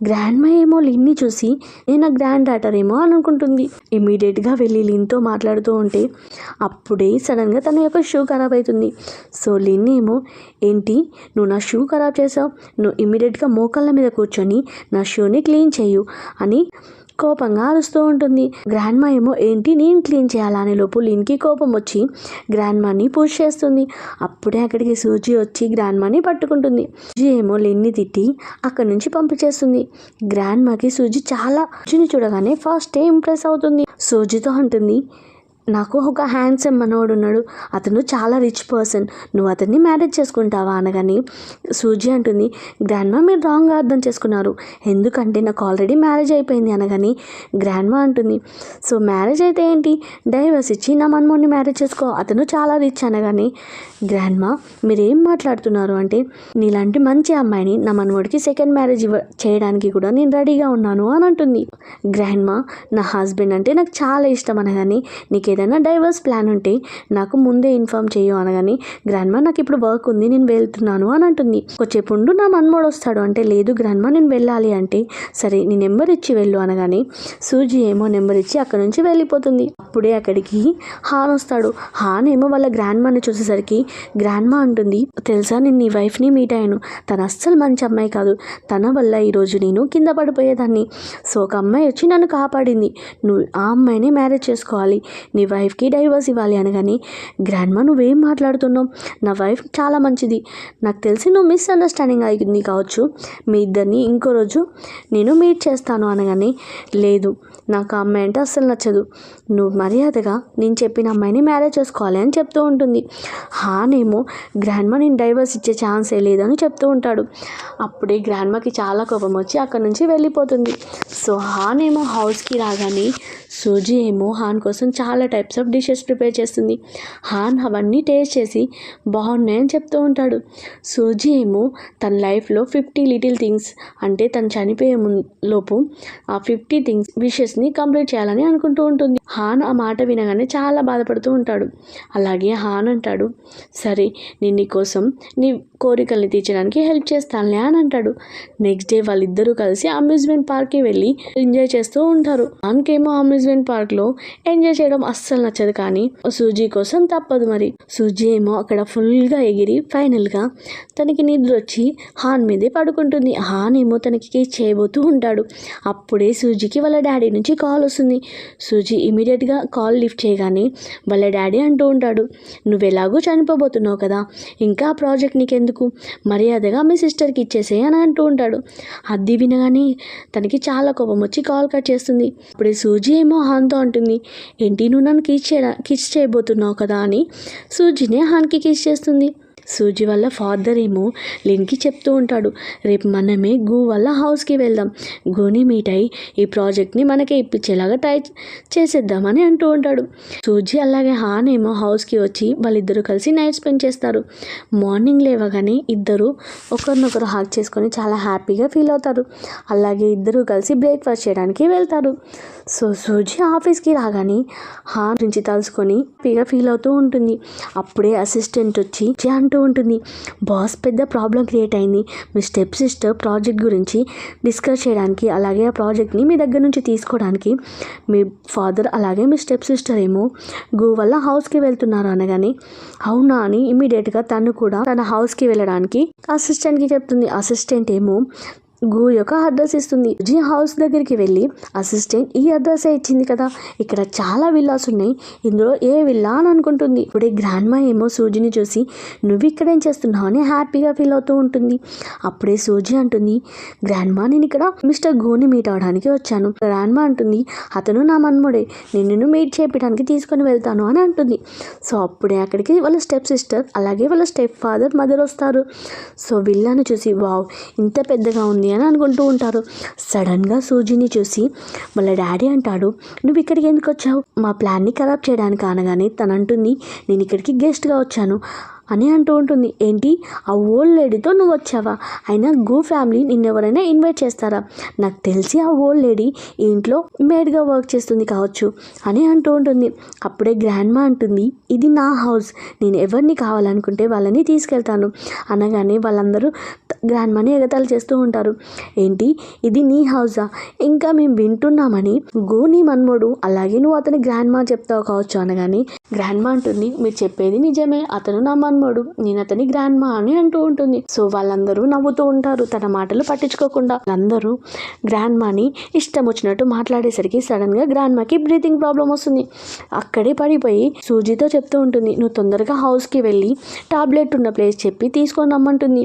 గ్రాండ్ మా ఏమో లిన్ని చూసి నేను నా గ్రాండ్ డాటర్ ఏమో అనుకుంటుంది. ఇమీడియట్గా వెళ్ళి లిన్తో మాట్లాడుతూ ఉంటే అప్పుడే సడన్గా తన యొక్క షూ ఖరాబ్ అవుతుంది. సో లిన్ ఏమో, ఏంటి నువ్వు నా షూ ఖరాబ్ చేసావు, నువ్వు ఇమీడియట్గా మోకాళ్ళ మీద కూర్చొని నా షూని క్లీన్ చేయు అని కోపంగా అరుస్తూ ఉంటుంది. గ్రాండ్ మా ఏమో ఏంటి నేను క్లీన్ చేయాలనే లోపు లిన్కి కోపం వచ్చి గ్రాండ్ మాని పుష్ చేస్తుంది. అప్పుడే అక్కడికి సూజీ వచ్చి గ్రాండ్ మాని పట్టుకుంటుంది. సూజీ ఏమో లిన్ని తిట్టి అక్కడి నుంచి పంపించేస్తుంది. గ్రాండ్ మాకి సూజీ చాలా సూజీని చూడగానే ఫస్ట్ ఇంప్రెస్ అవుతుంది. సూజీతో అంటుంది, నాకు ఒక హ్యాండ్సమ్ మనోడు ఉన్నాడు, అతను చాలా రిచ్ పర్సన్, నువ్వు అతన్ని మ్యారేజ్ చేసుకుంటావా అనగాని సూజీ అంటుంది, గ్రాండ్ మా మీరు రాంగ్గా అర్థం చేసుకున్నారు, ఎందుకంటే నాకు ఆల్రెడీ మ్యారేజ్ అయిపోయింది అనగాని గ్రాండ్ మా అంటుంది, సో మ్యారేజ్ అయితే ఏంటి, డైవర్స్ ఇచ్చి నా మనమోడిని మ్యారేజ్ చేసుకో, అతను చాలా రిచ్ అనగాని గ్రాండ్ మా మీరేం మాట్లాడుతున్నారు అంటే, నీలాంటి మంచి అమ్మాయిని నా మనమోడికి సెకండ్ మ్యారేజ్ చేయడానికి కూడా నేను రెడీగా ఉన్నాను అని అంటుంది. గ్రాండ్ మా నా హస్బెండ్ అంటే నాకు చాలా ఇష్టం అనగాని నీకు ఏదైనా డైవర్స్ ప్లాన్ ఉంటే నాకు ముందే ఇన్ఫామ్ చేయు అనగాని గ్రాండ్ మా నాకు ఇప్పుడు వర్క్ ఉంది నేను వెళ్తున్నాను అని అంటుంది. కొంచెంసేపు ఉండు నా మనమోడు వస్తాడు అంటే, లేదు గ్రాండ్ మా నేను వెళ్ళాలి అంటే, సరే నీ నెంబర్ ఇచ్చి వెళ్ళు అనగాని సూజీ ఏమో నెంబర్ ఇచ్చి అక్కడ నుంచి వెళ్ళిపోతుంది. అప్పుడే అక్కడికి హాన్ వస్తాడు. హాన్ ఏమో వాళ్ళ గ్రాండ్ మాని చూసేసరికి గ్రాండ్ మా అంటుంది, తెలుసా నేను నీ వైఫ్ని మీట్ అయ్యాను, తను అస్సలు మంచి అమ్మాయి కాదు, తన వల్ల ఈరోజు నేను కింద పడిపోయేదాన్ని, సో ఒక అమ్మాయి వచ్చి నన్ను కాపాడింది, నువ్వు ఆ అమ్మాయిని మ్యారేజ్ చేసుకోవాలి, నీ వైఫ్కి డైవర్స్ ఇవ్వాలి అనగాని గ్రాండ్ మా నువ్వేం మాట్లాడుతున్నావు, నా వైఫ్ చాలా మంచిది, నాకు తెలిసి నువ్వు మిస్అండర్స్టాండింగ్ అయింది కావచ్చు, మీ ఇద్దరిని ఇంకో రోజు నేను మీట్ చేస్తాను అనగాని లేదు నాకు ఆ అమ్మాయి అంటే అస్సలు నచ్చదు, నువ్వు మర్యాదగా నేను చెప్పిన అమ్మాయిని మ్యారేజ్ చేసుకోవాలి అని చెప్తూ ఉంటుంది. హాన్ ఏమో గ్రాండ్ మా నేను డైవర్స్ ఇచ్చే ఛాన్సే లేదని చెప్తూ ఉంటాడు. అప్పుడే గ్రాండ్ మాకి చాలా కోపం వచ్చి అక్కడ నుంచి వెళ్ళిపోతుంది. సో హాన్ ఏమో హౌస్కి రాగానే సూజీ ఏమో హాన్ కోసం చాలా టైప్స్ ఆఫ్ డిషెస్ ప్రిపేర్ చేస్తుంది. హాన్ అవన్నీ టేస్ట్ చేసి బాగున్నాయని చెప్తూ ఉంటాడు. సూజీ ఏమో తన లైఫ్లో 50 లిటిల్ థింగ్స్ అంటే తను చనిపోయే లోపు ఆ 50 థింగ్స్ విషెస్ని కంప్లీట్ చేయాలని అనుకుంటూ ఉంటుంది. హాన్ ఆ మాట వినగానే చాలా బాధపడుతూ ఉంటాడు. అలాగే హాన్ అంటాడు, సరే నేను నీ కోసం నీ కోరికల్ని తీర్చడానికి హెల్ప్ చేస్తానులే అని అంటాడు. నెక్స్ట్ డే వాళ్ళిద్దరూ కలిసి అమ్యూజ్మెంట్ పార్క్కి వెళ్ళి ఎంజాయ్ చేస్తూ ఉంటారు. హాన్కేమో అమ్యూజ్మెంట్ పార్క్లో ఎంజాయ్ చేయడం అస్సలు నచ్చదు, కానీ సూజీ కోసం తప్పదు మరి. సూజీ ఏమో అక్కడ ఫుల్గా ఎగిరి ఫైనల్గా తనకి నిద్ర వచ్చి హాన్ మీదే పడుకుంటుంది. హాన్ ఏమో తనకి కిస్ చేయబోతూ ఉంటాడు. అప్పుడే సూజీకి వాళ్ళ డాడీ నుంచి కాల్ వస్తుంది. సూజీ ఇమీడియట్గా కాల్ లిఫ్ట్ చేయగానే వాళ్ళ డాడీ అంటూ ఉంటాడు, నువ్వు ఎలాగూ చనిపోబోతున్నావు కదా, ఇంకా ఆ ప్రాజెక్ట్ నీకెందుకు, మర్యాదగా మీ సిస్టర్కి ఇచ్చేసేయి అని అంటూ ఉంటాడు. అది వినగానే తనకి చాలా కోపం వచ్చి కాల్ కట్ చేస్తుంది. అప్పుడే సూజీ ఏమో హాన్తో అంటుంది, ఏంటి నువ్వు నన్ను కిస్ చేయబోతున్నావు కదా అని సూజీనే హాన్కి కిస్ చేస్తుంది. సూజీ వాళ్ళ ఫాదర్ ఏమో లిన్కి చెప్తూ ఉంటాడు, రేపు మనమే గూ వాళ్ళ హౌస్కి వెళ్దాం, గూని మీట్ అయ్యి ఈ ప్రాజెక్ట్ని మనకే ఇప్పించేలాగా ట్రై చేసేద్దామని అంటూ ఉంటాడు. సూజీ అలాగే హాన్ ఏమో హౌస్కి వచ్చి వాళ్ళిద్దరూ కలిసి నైట్ స్పెండ్ చేస్తారు. మార్నింగ్ లేవగానే ఇద్దరు ఒకరినొకరు హాగ్ చేసుకొని చాలా హ్యాపీగా ఫీల్ అవుతారు. అలాగే ఇద్దరు కలిసి బ్రేక్ఫాస్ట్ చేయడానికి వెళ్తారు. సో సూజీ ఆఫీస్కి రాగానే హాన్ నుంచి తలుసుకొని హ్యాపీగా ఫీల్ అవుతూ ఉంటుంది. అప్పుడే అసిస్టెంట్ వచ్చి అంటూ ఉంటుంది, బాస్ పెద్ద ప్రాబ్లం క్రియేట్ అయింది, మీ స్టెప్ సిస్టర్ ప్రాజెక్ట్ గురించి డిస్కస్ చేయడానికి అలాగే ఆ ప్రాజెక్ట్ని మీ దగ్గర నుంచి తీసుకోవడానికి మీ ఫాదర్ అలాగే మీ స్టెప్ సిస్టర్ ఏమో గూ వల్ల హౌస్కి వెళ్తున్నారు అనగానే అవునా అని ఇమీడియట్గా తను కూడా తన హౌస్కి వెళ్ళడానికి అసిస్టెంట్కి చెప్తుంది. అసిస్టెంట్ ఏమో గూ యొక్క అడ్రస్ ఇస్తుంది. జీ హౌస్ దగ్గరికి వెళ్ళి అసిస్టెంట్ ఈ అడ్రస్ ఇచ్చింది కదా, ఇక్కడ చాలా విల్లాస్ ఉన్నాయి, ఇందులో ఏ విల్లా అని అనుకుంటుంది. ఇప్పుడే గ్రాండ్ మా ఏమో సూజీని చూసి నువ్వు ఇక్కడేం చేస్తున్నావు అని హ్యాపీగా ఫీల్ అవుతూ ఉంటుంది. అప్పుడే సూజీ అంటుంది, గ్రాండ్ మా నేను ఇక్కడ మిస్టర్ గూని మీట్ అవడానికి వచ్చాను. గ్రాండ్ మా అంటుంది, అతను నా మన్ముడే, నేను నిన్ను మీట్ చేయడానికి తీసుకొని వెళ్తాను అని అంటుంది. సో అప్పుడే అక్కడికి వాళ్ళ స్టెప్ సిస్టర్ అలాగే వాళ్ళ స్టెప్ ఫాదర్ మదర్ వస్తారు. సో విల్లాను చూసి వావ్ ఇంత పెద్దగా ఉంది అని అనుకుంటూ ఉంటారు. సడన్గా సూజీని చూసి వాళ్ళ డాడీ అంటాడు, నువ్వు ఇక్కడికి ఎందుకు వచ్చావు, మా ప్లాన్ని ఖరాబ్ చేయడానికి అనగానే తను అంటుంది, నేను ఇక్కడికి గెస్ట్గా వచ్చాను అని అంటూ ఉంటుంది. ఏంటి ఆ ఓల్డ్ లేడీతో నువ్వు వచ్చావా, అయినా గూ ఫ్యామిలీ నిన్నెవరైనా ఇన్వైట్ చేస్తారా, నాకు తెలిసి ఆ ఓల్డ్ లేడీ ఈ ఇంట్లో మేడ్గా వర్క్ చేస్తుంది కావచ్చు అని అంటూ ఉంటుంది. అప్పుడే గ్రాండ్ మా అంటుంది, ఇది నా హౌస్, నేను ఎవరిని కావాలనుకుంటే వాళ్ళని తీసుకెళ్తాను అనగానే వాళ్ళందరూ గ్రాండ్ మాని ఎగతాళి చేస్తూ ఉంటారు. ఏంటి ఇది నీ హౌసా, ఇంకా మేము వింటున్నామని గూ నీ మన్మోడు అలాగే నువ్వు అతని గ్రాండ్ మా చెప్తావు కావచ్చు అనగానే గ్రాండ్ మా అంటుంది, మీరు చెప్పేది నిజమే, అతను నా మన్మోడు, నేను అతని గ్రాండ్ మా అని అంటూ ఉంటుంది. సో వాళ్ళందరూ నవ్వుతూ ఉంటారు తన మాటలు పట్టించుకోకుండా. వాళ్ళందరూ గ్రాండ్ మాని ఇష్టం వచ్చినట్టు మాట్లాడేసరికి సడన్ గా గ్రాండ్ మాకి బ్రీతింగ్ ప్రాబ్లం వస్తుంది. అక్కడే పడిపోయి సూజీతో చెప్తూ ఉంటుంది, నువ్వు తొందరగా హౌస్కి వెళ్ళి టాబ్లెట్ ఉన్న ప్లేస్ చెప్పి తీసుకొని రమ్మంటుంది.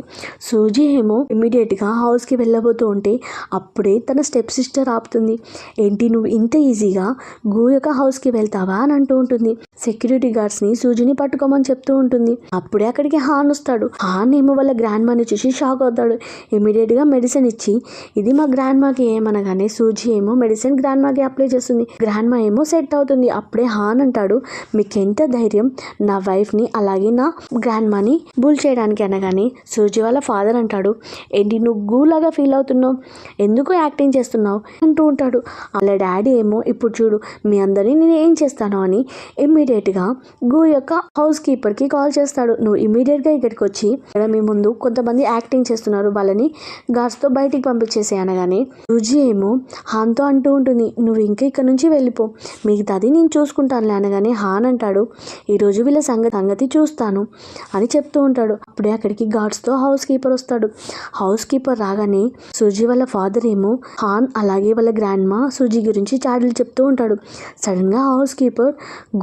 సూజీ ఏమో ఇమీడియట్గా హౌస్కి వెళ్ళబోతూ ఉంటే అప్పుడే తన స్టెప్ సిస్టర్ ఆపుతుంది. ఏంటి నువ్వు ఇంత ఈజీగా గూ యొక్క హౌస్కి వెళ్తావా అని అంటూ ఉంటుంది. సెక్యూరిటీ గార్డ్స్ని సూజీని పట్టుకోమని చెప్తూ ఉంటుంది. అప్పుడే అక్కడికి హాన్ వస్తాడు. హాన్ ఏమో వాళ్ళ గ్రాండ్ మాని చూసి షాక్ అవుతాడు. ఇమీడియట్గా మెడిసిన్ ఇచ్చి ఇది మా గ్రాండ్ మాకి ఏమనగానే సూజీ ఏమో మెడిసిన్ గ్రాండ్ మాకి అప్లై చేస్తుంది. గ్రాండ్ మా ఏమో సెట్ అవుతుంది. అప్పుడే హాన్ అంటాడు, మీకు ఎంత ధైర్యం నా వైఫ్ని అలాగే నా గ్రాండ్ మాని బుల్ చేయడానికి అనగానే సూజీ వాళ్ళ ఫాదర్ అంటాడు, ఏంటి నువ్వు గూలాగా ఫీల్ అవుతున్నావు, ఎందుకు యాక్టింగ్ చేస్తున్నావు అంటూ ఉంటాడు. వాళ్ళ డాడీ ఏమో ఇప్పుడు చూడు మీ అందరినీ నేను ఏం చేస్తాను అని ఇమ్మీడియట్గా గూ యొక్క హౌస్ కీపర్కి కాల్ చేస్తాడు. నువ్వు ఇమీడియట్గా ఇక్కడికి వచ్చి ఇక్కడ మీ ముందు కొంతమంది యాక్టింగ్ చేస్తున్నారు, వాళ్ళని గార్డ్స్తో బయటికి పంపించేసే అనగానే సూజీ ఏమో హాన్తో అంటూ ఉంటుంది, నువ్వు ఇంకా ఇక్కడ నుంచి వెళ్ళిపో, మిగతాది నేను చూసుకుంటానులే అనగానే హాన్ అంటాడు, ఈరోజు వీళ్ళ సంగతి చూస్తాను అని చెప్తూ ఉంటాడు. అప్పుడే అక్కడికి గార్డ్స్తో హౌస్ కీపర్ వస్తాడు. హౌస్ కీపర్ రాగానే సూజీ వాళ్ళ ఫాదర్ ఏమో హాన్ అలాగే వాళ్ళ గ్రాండ్ మా సూజీ గురించి చాడీలు చెప్తూ ఉంటాడు. సడన్గా హౌస్ కీపర్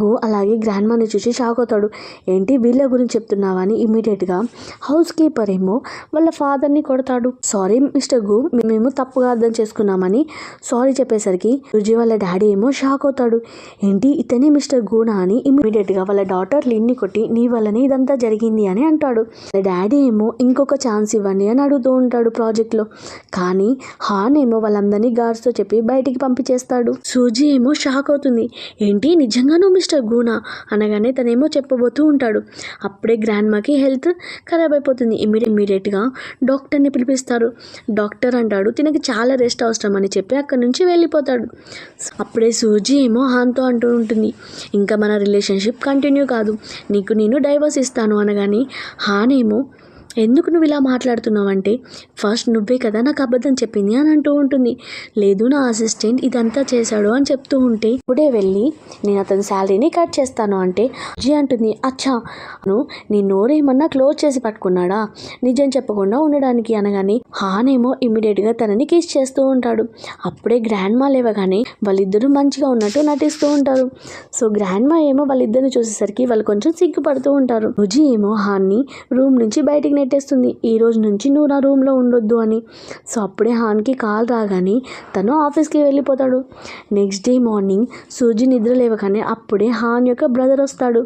గో అలాగే గ్రాండ్ మాని చూసి షాక్ అవుతాడు. ఏంటి వీళ్ళ గురించి చెప్తున్నావా అని ఇమీడియట్గా హౌస్ కీపర్ ఏమో వాళ్ళ ఫాదర్ని కొడతాడు. సారీ మిస్టర్ గో, మేము తప్పుగా అర్థం చేసుకున్నామని సారీ చెప్పేసరికి సూజీ వాళ్ళ డాడీ ఏమో షాక్ అవుతాడు. ఏంటి ఇతనే మిస్టర్ గోనా అని ఇమీడియట్గా వాళ్ళ డాటర్ లిన్ని కొట్టి నీ వల్లనే ఇదంతా జరిగింది అని అంటాడు. డాడీ ఏమో ఇంకొక ఛాన్స్ ఇవ్వండి అని అడుగుతూ ఉంటాడు ప్రాజెక్ట్లో. కానీ హాన్ ఏమో వాళ్ళందరినీ గార్డ్స్తో చెప్పి బయటికి పంపించేస్తాడు. సూజీ ఏమో షాక్ అవుతుంది. ఏంటి నిజంగా నువ్వు మిస్టర్ గూనా అనగానే తనేమో చెప్పబోతూ ఉంటాడు. అప్పుడే గ్రాండ్ మాకి హెల్త్ ఖరాబ్ అయిపోతుంది. ఇమీడియట్గా డాక్టర్ని పిలిపిస్తారు. డాక్టర్ అంటాడు తినకి చాలా రెస్ట్ అవసరం అని చెప్పి అక్కడి నుంచి వెళ్ళిపోతాడు. అప్పుడే సూజీ ఏమో హాన్తో అంటూ ఉంటుంది, ఇంకా మన రిలేషన్షిప్ కంటిన్యూ కాదు, నీకు నేను డైవర్స్ ఇస్తాను అనగానే హాన్ ఏమో ఎందుకు నువ్వు ఇలా మాట్లాడుతున్నావంటే ఫస్ట్ నువ్వే కదా నాకు అబద్ధం చెప్పింది అని అంటూ ఉంటుంది. లేదు నా అసిస్టెంట్ ఇదంతా చేశాడు అని చెప్తూ ఉంటే ఇప్పుడే వెళ్ళి నేను అతని శాలరీని కట్ చేస్తాను అంటే జీ అంటుంది, అచ్చా నీ నోరేమన్నా క్లోజ్ చేసి పట్టుకున్నాడా నిజం చెప్పకుండా ఉండడానికి అనగానే హానేమో ఇమ్మీడియట్గా తనని కిస్ చేస్తూ ఉంటాడు. అప్పుడే గ్రాండ్ మా లేవగానే వాళ్ళిద్దరూ మంచిగా ఉన్నట్టు నటిస్తూ ఉంటారు. సో గ్రాండ్ మా ఏమో వాళ్ళిద్దరిని చూసేసరికి వాళ్ళు కొంచెం సిగ్గుపడుతూ ఉంటారు. రుజి ఏమో హాన్ని రూమ్ నుంచి బయటికి నెట్టేస్తుంది, ఈ రోజు నుంచి నువ్వు నా రూమ్లో ఉండొద్దు అని. సో అప్పుడే హాన్కి కాల్ రాగానే తను ఆఫీస్కి వెళ్ళిపోతాడు. నెక్స్ట్ డే మార్నింగ్ సూజీ నిద్ర లేవగానే అప్పుడే హాన్ యొక్క బ్రదర్ వస్తాడు.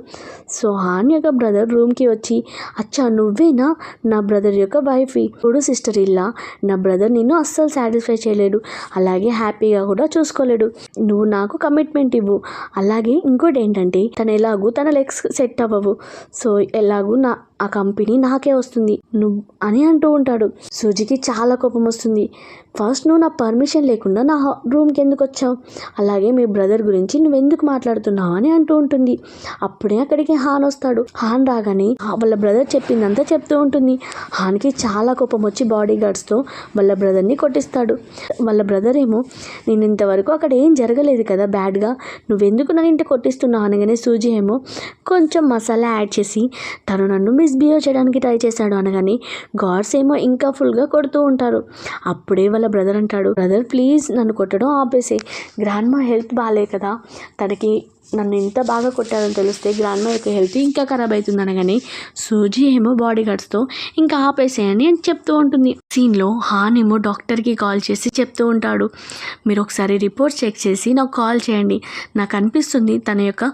సో హాన్ యొక్క బ్రదర్ రూమ్కి వచ్చి, అచ్చా నువ్వేనా నా బ్రదర్ యొక్క వైఫ్, ఇప్పుడు సిస్టర్ ఇల్లా నా బ్రదర్ నిన్ను అస్సలు సాటిస్ఫై చేయలేడు, అలాగే హ్యాపీగా కూడా చూసుకోలేడు, నువ్వు నాకు కమిట్మెంట్ ఇవ్వు, అలాగే ఇంకోటి ఏంటంటే తను ఎలాగూ తన లెగ్స్ సెట్ అవ్వవు, సో ఎలాగూ ఆ కంపెనీ నాకే వస్తుంది నువ్వు అని అంటూ ఉంటాడు. సూజీకి చాలా కోపం వస్తుంది. ఫస్ట్ నువ్వు నా పర్మిషన్ లేకుండా నా రూమ్కి ఎందుకు వచ్చావు, అలాగే మీ బ్రదర్ గురించి నువ్వెందుకు మాట్లాడుతున్నావు అని అంటూ ఉంటుంది. అప్పుడే అక్కడికి హాన్ వస్తాడు. హాన్ రాగానే వాళ్ళ బ్రదర్ చెప్పిందంతా చెప్తూ ఉంటుంది. హాన్కి చాలా కోపం వచ్చి బాడీ గార్డ్స్తో వాళ్ళ బ్రదర్ని కొట్టిస్తాడు. వాళ్ళ బ్రదర్ ఏమో నేను ఇంతవరకు అక్కడ ఏం జరగలేదు కదా బ్యాడ్గా, నువ్వెందుకు నన్ను ఇంటి కొట్టిస్తున్నావు అనగానే సూజీ ఏమో కొంచెం మసాలా యాడ్ చేసి తను నన్ను మిస్బిహేవ్ చేయడానికి ట్రై చేశాడు అనగానే గాడ్స్ ఏమో ఇంకా ఫుల్గా కొడుతూ ఉంటారు. అప్పుడే వాళ్ళ బ్రదర్ అంటాడు, బ్రదర్ ప్లీజ్ నన్ను కొట్టడం ఆపేసే, గ్రాండ్ మా హెల్త్ బాగాలే కదా, తనకి నన్ను ఎంత బాగా కొట్టారని తెలిస్తే గ్రాండ్ మా యొక్క హెల్త్ ఇంకా ఖరాబ్ అవుతుంది అనగానే సూజీ ఏమో బాడీ గార్డ్స్తో ఇంకా ఆపేసేయని అని చెప్తూ ఉంటుంది. సీన్లో హాన్ ఏమో డాక్టర్కి కాల్ చేసి చెప్తూ ఉంటాడు, మీరు ఒకసారి రిపోర్ట్స్ చెక్ చేసి నాకు కాల్ చేయండి, నాకు అనిపిస్తుంది తన యొక్క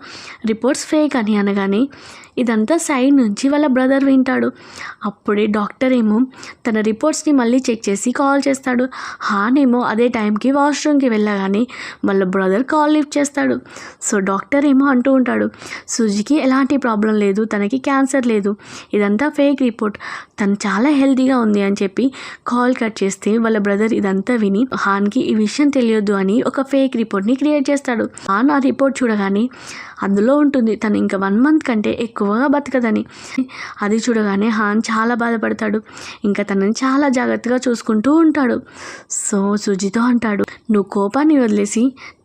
రిపోర్ట్స్ ఫేక్ అని అనగానే ఇదంతా సైడ్ నుంచి వాళ్ళ బ్రదర్ వింటాడు. అప్పుడే డాక్టర్ ఏమో తన రిపోర్ట్స్ని మళ్ళీ చెక్ చేసి కాల్ చేస్తాడు. హాన్ ఏమో అదే టైంకి వాష్రూమ్కి వెళ్ళగానే వాళ్ళ బ్రదర్ కాల్ లిఫ్ట్ చేస్తాడు. సో డాక్టర్ ఏమో అంటూ ఉంటాడు, సూజీకి ఎలాంటి ప్రాబ్లం లేదు, తనకి క్యాన్సర్ లేదు, ఇదంతా ఫేక్ రిపోర్ట్, తను చాలా హెల్తీగా ఉంది అని చెప్పి కాల్ కట్ చేస్తే వాళ్ళ బ్రదర్ ఇదంతా విని హాన్కి ఈ విషయం తెలియదు అని ఒక ఫేక్ రిపోర్ట్ని క్రియేట్ చేస్తాడు. హాన్ ఆ రిపోర్ట్ చూడగానే అందులో ఉంటుంది తను ఇంకా 1 month కంటే ఎక్కువగా బతకదని. అది చూడగానే హాన్ చాలా బాధపడతాడు. ఇంకా తనని చాలా జాగ్రత్తగా చూసుకుంటూ ఉంటాడు. సో సూజీతో అంటాడు, నువ్వు కోపాన్ని వదిలేసి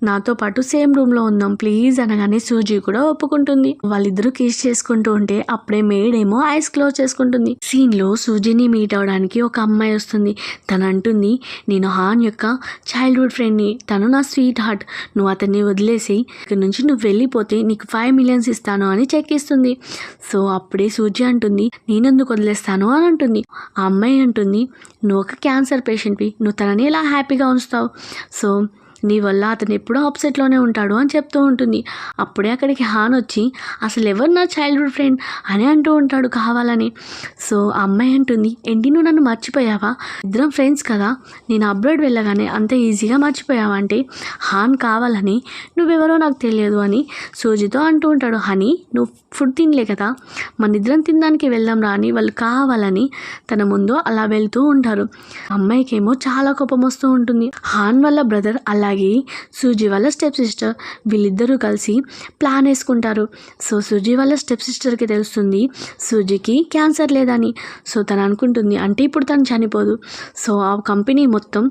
నాతో పాటు సేమ్ రూమ్లో ఉందాం ప్లీజ్ అనగానే సూజీ కూడా ఒప్పుకుంటుంది. వాళ్ళిద్దరూ కిస్ చేసుకుంటూ ఉంటే అప్పుడే మేడ్ ఏమో ఐస్ క్లోజ్ చేసుకుంటుంది. సీన్లో సూజీని మీట్ అవడానికి ఒక అమ్మాయి వస్తుంది. తను అంటుంది, నేను హాన్ యొక్క చైల్డ్హుడ్ ఫ్రెండ్ని, తను నా స్వీట్ హార్ట్, నువ్వు అతన్ని వదిలేసి ఇక్కడ నుంచి నువ్వు వెళ్ళిపోతే నీకు 5 million ఇస్తాను అని చెక్ ఇస్తుంది. సో అప్పుడే సూజీ అంటుంది, నేనెందుకు వదిలేస్తాను అని అంటుంది. ఆ అమ్మాయి అంటుంది, నువ్వు ఒక క్యాన్సర్ పేషెంట్వి, నువ్వు తనని ఎలా హ్యాపీగా ఉంచుతావు, సో నీ వల్ల అతను ఎప్పుడూ అప్సెట్లోనే ఉంటాడు అని చెప్తూ ఉంటుంది. అప్పుడే అక్కడికి హాన్ వచ్చి అసలు ఎవరు నా చైల్డ్హుడ్ ఫ్రెండ్ అని అంటూ ఉంటాడు కావాలని. సో ఆ అమ్మాయి అంటుంది, ఏంటి నువ్వు నన్ను మర్చిపోయావా, ఇద్దరం ఫ్రెండ్స్ కదా, నేను అబ్రాడ్ వెళ్ళగానే అంత ఈజీగా మర్చిపోయావా అంటే హాన్ కావాలని నువ్వెవరో నాకు తెలియదు అని సూజీతో అంటూ ఉంటాడు. హనీ నువ్వు ఫుడ్ తినలే కదా, మన ఇద్దరం తినడానికి వెళ్దాం రా అని వాళ్ళు కావాలని తన ముందు అలా వెళ్తూ ఉంటారు. అమ్మాయికి ఏమో చాలా కోపం వస్తూ ఉంటుంది. హాన్ వాళ్ళ బ్రదర్ అలాగే సూజీ వాళ్ళ స్టెప్ సిస్టర్ వీళ్ళిద్దరూ కలిసి ప్లాన్ వేసుకుంటారు. సో సూజీ వాళ్ళ స్టెప్ సిస్టర్కి తెలుస్తుంది సూజీకి క్యాన్సర్ లేదని. సో తను అనుకుంటుంది అంటే ఇప్పుడు తను చనిపోదు, సో ఆ కంపెనీ మొత్తం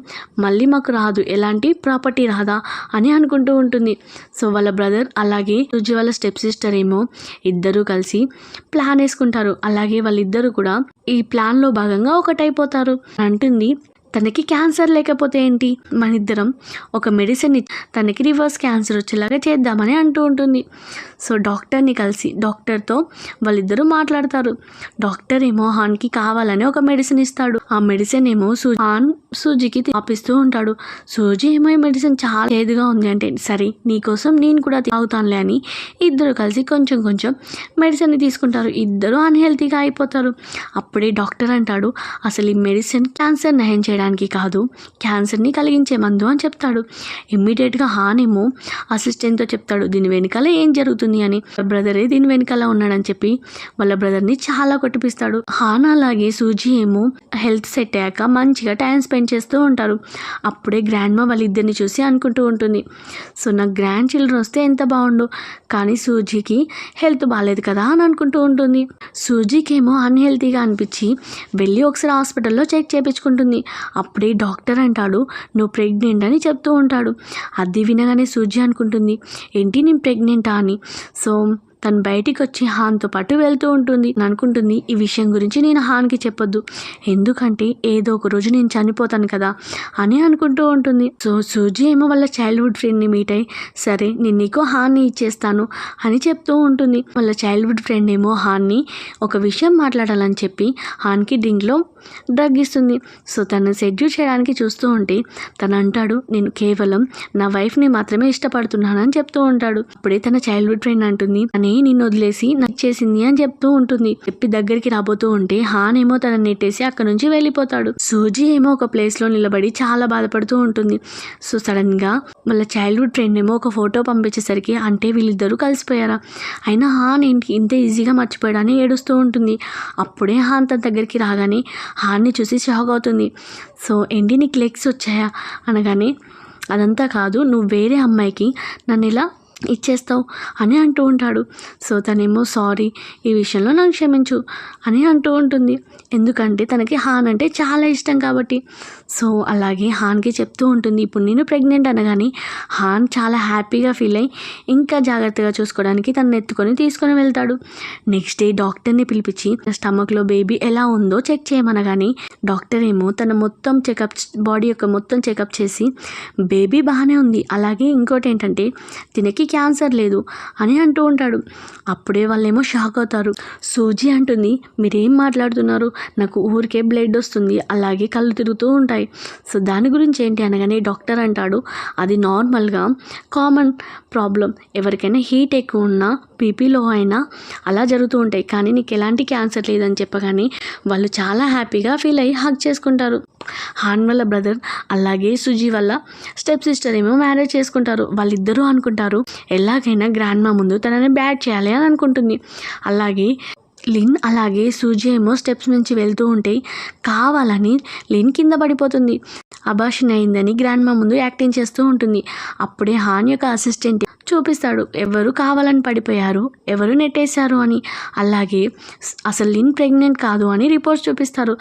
మళ్ళీ మాకు రాదు, ఎలాంటి ప్రాపర్టీ రాదా అని అనుకుంటూ ఉంటుంది. సో వాళ్ళ బ్రదర్ అలాగే సూజీ వాళ్ళ స్టెప్ సిస్టర్ ఏమో ఇద్దరూ కలిసి ప్లాన్ వేసుకుంటారు. అలాగే వాళ్ళిద్దరూ కూడా ఈ ప్లాన్లో భాగంగా ఒకటైపోతారు. అంటుంది, తనకి క్యాన్సర్ లేకపోతే ఏంటి, మన ఇద్దరం ఒక మెడిసిన్ తనకి రివర్స్ క్యాన్సర్ వచ్చేలాగా చేద్దామని అంటూ ఉంటుంది. సో డాక్టర్ని కలిసి డాక్టర్తో వాళ్ళిద్దరూ మాట్లాడతారు. డాక్టర్ ఏమో హాన్కి కావాలని ఒక మెడిసిన్ ఇస్తాడు. ఆ మెడిసిన్ ఏమో హాన్ సూజీకి తాపిస్తూ ఉంటాడు. సూజీ ఏమో ఈ మెడిసిన్ చాలా చేదుగా ఉంది అంటే, సరే నీకోసం నేను కూడా తాగుతానులే అని ఇద్దరు కలిసి కొంచెం కొంచెం మెడిసిన్ని తీసుకుంటారు. ఇద్దరు అన్హెల్తీగా అయిపోతారు. అప్పుడే డాక్టర్ అంటాడు, అసలు ఈ మెడిసిన్ క్యాన్సర్ నయం చేయడానికి కాదు, క్యాన్సర్ని కలిగించే మందు అని చెప్తాడు. ఇమ్మీడియట్గా హాన్ ఏమో అసిస్టెంట్తో చెప్తాడు, దీని వెనకాల ఏం జరుగుతుంది అని. బ్రదరే దీని వెనకాల ఉన్నాడని చెప్పి వాళ్ళ బ్రదర్ని చాలా కొట్టిపిస్తాడు. హాన్ అలాగే సూజీ ఏమో హెల్త్ సెట్ అయ్యాక మంచిగా టైం స్పెండ్ చేస్తూ ఉంటారు. అప్పుడే గ్రాండ్ మా వాళ్ళిద్దరిని చూసి అనుకుంటూ ఉంటుంది, సో నాకు గ్రాండ్ చిల్డ్రన్ వస్తే ఎంత బాగుండు, కానీ సూజీకి హెల్త్ బాగాలేదు కదా అని అనుకుంటూ ఉంటుంది. సూజీకి ఏమో అన్హెల్తీగా అనిపించి వెళ్ళి ఒకసారి హాస్పిటల్లో చెక్ చేయించుకుంటుంది. అప్పుడే డాక్టర్ అంటాడు, నువ్వు ప్రెగ్నెంట్ అని చెప్తూ ఉంటాడు. అది వినగానే సూజీ అనుకుంటుంది, ఏంటి నేను ప్రెగ్నెంటా అని. సో తను బయటికి వచ్చి హాన్తో పాటు వెళ్తూ ఉంటుంది. అనుకుంటుంది, ఈ విషయం గురించి నేను హాన్కి చెప్పొద్దు, ఎందుకంటే ఏదో ఒక రోజు నేను చనిపోతాను కదా అని అనుకుంటూ ఉంటుంది. సో సూజీ ఏమో వాళ్ళ చైల్డ్హుడ్ ఫ్రెండ్ని మీట్ అయ్యి, సరే నేను నీకు హాన్ని ఇచ్చేస్తాను అని చెప్తూ ఉంటుంది. వాళ్ళ చైల్డ్హుడ్ ఫ్రెండ్ ఏమో హాన్ని ఒక విషయం మాట్లాడాలని చెప్పి హాన్కి డ్రింక్లో డ్రగ్ ఇస్తుంది. సో తను సెడ్యూల్ చేయడానికి చూస్తూ ఉంటే తను అంటాడు, నేను కేవలం నా వైఫ్ని మాత్రమే ఇష్టపడుతున్నానని చెప్తూ ఉంటాడు. అప్పుడే తన చైల్డ్హుడ్ ఫ్రెండ్ అంటుంది, అని నిన్ను వదిలేసి నాకు చేసింది అని చెప్తూ ఉంటుంది. చెప్పి దగ్గరికి రాబోతూ ఉంటే హాన్ ఏమో తనని నెట్టేసి అక్కడ నుంచి వెళ్ళిపోతాడు. సూజీ ఏమో ఒక ప్లేస్ లో నిలబడి చాలా బాధపడుతూ ఉంటుంది. సో సడన్ గా వాళ్ళ చైల్డ్హుడ్ ఫ్రెండ్ ఏమో ఒక ఫోటో పంపించేసరికి, అంటే వీళ్ళిద్దరూ కలిసిపోయారా, అయినా హాన్ ఏంటి ఇంత ఈజీగా మర్చిపోయాడని ఏడుస్తూ ఉంటుంది. అప్పుడే హాన్ తన దగ్గరికి రాగానే హాన్ని చూసి షాక్ అవుతుంది. సో ఏంటి నీకు లెగ్స్ వచ్చాయా అనగానే, అదంతా కాదు, నువ్వు వేరే అమ్మాయికి నన్ను ఇలా ఇచ్చేస్తావు అని అంటూ ఉంటాడు. సో తనేమో సారీ, ఈ విషయంలో నాకు క్షమించు అని అంటూ ఉంటుంది. ఎందుకంటే తనకి హాన్ అంటే చాలా ఇష్టం కాబట్టి. సో అలాగే హాన్కి చెప్తూ ఉంటుంది, ఇప్పుడు నేను ప్రెగ్నెంట్ అనగానే హాన్ చాలా హ్యాపీగా ఫీల్ అయ్యి ఇంకా జాగ్రత్తగా చూసుకోవడానికి తనని ఎత్తుకొని తీసుకొని వెళ్తాడు. నెక్స్ట్ డే డాక్టర్ని పిలిపించి స్టమక్లో బేబీ ఎలా ఉందో చెక్ చేయమనగానే డాక్టర్ ఏమో తన మొత్తం చెకప్, బాడీ యొక్క మొత్తం చెకప్ చేసి బేబీ బాగానే ఉంది, అలాగే ఇంకోటి ఏంటంటే తినకి క్యాన్సర్ లేదు అని అంటూ ఉంటాడు. అప్పుడే వాళ్ళేమో షాక్ అవుతారు. సూజీ అంటుంది, మీరేం మాట్లాడుతున్నారు, నాకు ఊరికే బ్లడ్ వస్తుంది, అలాగే కళ్ళు తిరుగుతూ ఉంటాయి. సో దాని గురించి ఏంటి అనగానే డాక్టర్ అంటాడు, అది నార్మల్గా కామన్ ప్రాబ్లం, ఎవరికైనా హీట్ ఎక్కువ ఉన్నా బీపీలో అయినా అలా జరుగుతూ ఉంటాయి, కానీ నీకు ఎలాంటి క్యాన్సర్ లేదని చెప్పగానే వాళ్ళు చాలా హ్యాపీగా ఫీల్ అయ్యి హగ్ చేసుకుంటారు. హాన్ వాళ్ళ బ్రదర్ అలాగే సుజీ వాళ్ళ స్టెప్ సిస్టర్ ఏమో మ్యారేజ్ చేసుకుంటారు. వాళ్ళిద్దరూ అనుకుంటారు ఎలాగైనా గ్రాండ్ మా ముందు తనని బ్యాడ్ చేయాలి అని అనుకుంటుంది. అలాగే లిన్ అలాగే సూజీ ఏమో స్టెప్స్ నుంచి వెళ్తూ ఉంటే కావాలని లిన్ కింద పడిపోతుంది. అబార్షన్ అయిందని గ్రాండ్ మా ముందు యాక్టింగ్ చేస్తూ ఉంటుంది. అప్పుడే హాన్ యొక్క అసిస్టెంట్ చూపిస్తాడు, ఎవరు కావాలని పడిపోయారు, ఎవరు నెట్టేశారు అని. అలాగే అసలు లిన్ ప్రెగ్నెంట్ కాదు అని రిపోర్ట్స్ చూపిస్తారు.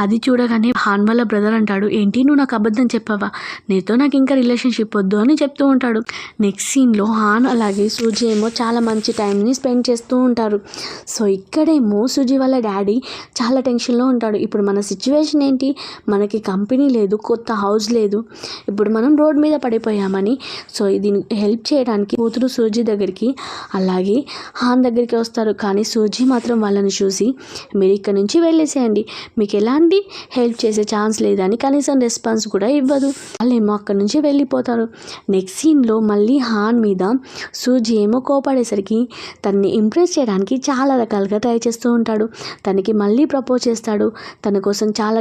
అది చూడగానే హాన్ వాళ్ళ బ్రదర్ అంటాడు, ఏంటి నువ్వు నాకు అబద్ధం చెప్పావా, నీతో నాకు ఇంకా రిలేషన్షిప్ వద్దు అని చెప్తూ ఉంటాడు. నెక్స్ట్ సీన్లో హాన్ అలాగే సూజీ ఏమో చాలా మంచి టైంని స్పెండ్ చేస్తూ ఉంటారు. సో ఇక్కడేమో సూజీ వాళ్ళ డాడీ చాలా టెన్షన్లో ఉంటాడు. ఇప్పుడు మన సిచ్యువేషన్ ఏంటి, మనకి కంపెనీ లేదు, కొత్త హౌస్ లేదు, ఇప్పుడు మనం రోడ్ మీద పడిపోయామని. సో దీనికి హెల్ప్ చేయడానికి కూతురు సూజీ దగ్గరికి అలాగే హాన్ దగ్గరికి వస్తారు. కానీ సూజీ మాత్రం వాళ్ళని చూసి, మీరు ఇక్కడ నుంచి వెళ్ళేసేయండి, మీకు ఎలాంటి హెల్ప్ చేసే ఛాన్స్ లేదని కనీసం రెస్పాన్స్ కూడా ఇవ్వదు. వాళ్ళేమో అక్కడ నుంచి వెళ్ళిపోతారు. నెక్స్ట్ సీన్లో మళ్ళీ హాన్ మీద సూజీ ఏమో కోపడేసరికి తనని ఇంప్రెస్ చేయడానికి చాలా రకాలుగా ట్రై చేస్తూ ఉంటాడు. తనకి మళ్ళీ ప్రపోజ్ చేస్తాడు, తన కోసం చాలా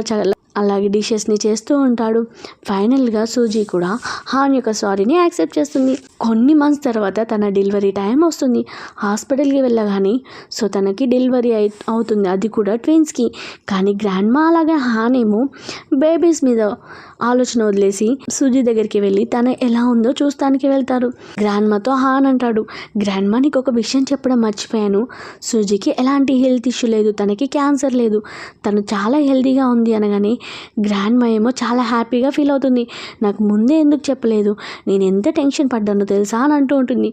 అలాగే డిషెస్ని చేస్తూ ఉంటాడు. ఫైనల్గా సూజీ కూడా హాన్ యొక్క సారీని యాక్సెప్ట్ చేస్తుంది. కొన్ని మంత్స్ తర్వాత తన డెలివరీ టైం వస్తుంది. హాస్పిటల్కి వెళ్ళగానే సో తనకి డెలివరీ అవుతుంది, అది కూడా ట్విన్స్కి. కానీ గ్రాండ్ మా అలాగే హాన్ ఏమో బేబీస్ మీద ఆలోచన వదిలేసి సూజీ దగ్గరికి వెళ్ళి తన ఎలా ఉందో చూస్తానికి వెళ్తారు. గ్రాండ్ మాతో హాన్ అంటాడు, గ్రాండ్ మా నీకు ఒక విషయం చెప్పడం మర్చిపోయాను, సూజీకి ఎలాంటి హెల్త్ ఇష్యూ లేదు, తనకి క్యాన్సర్ లేదు, తను చాలా హెల్తీగా ఉంది అనగానే గ్రాండ్ మా ఏమో చాలా హ్యాపీగా ఫీల్ అవుతుంది. నాకు ముందే ఎందుకు చెప్పలేదు, నేను ఎంత టెన్షన్ పడ్డానో తెలుసా అని అంటూ ఉంటుంది.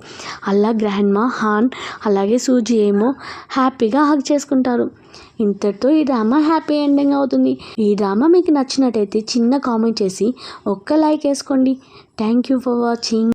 అలా గ్రాండ్ మా హాన్ అలాగే సూజీ ఏమో హ్యాపీగా హగ్ చేసుకుంటారు. ఇంతటితో ఈ డ్రామా హ్యాపీ ఎండింగ్ అవుతుంది. ఈ డ్రామా మీకు నచ్చినట్టయితే చిన్న కామెంట్ చేసి ఒక్క లైక్ వేసుకోండి. Thank you for watching.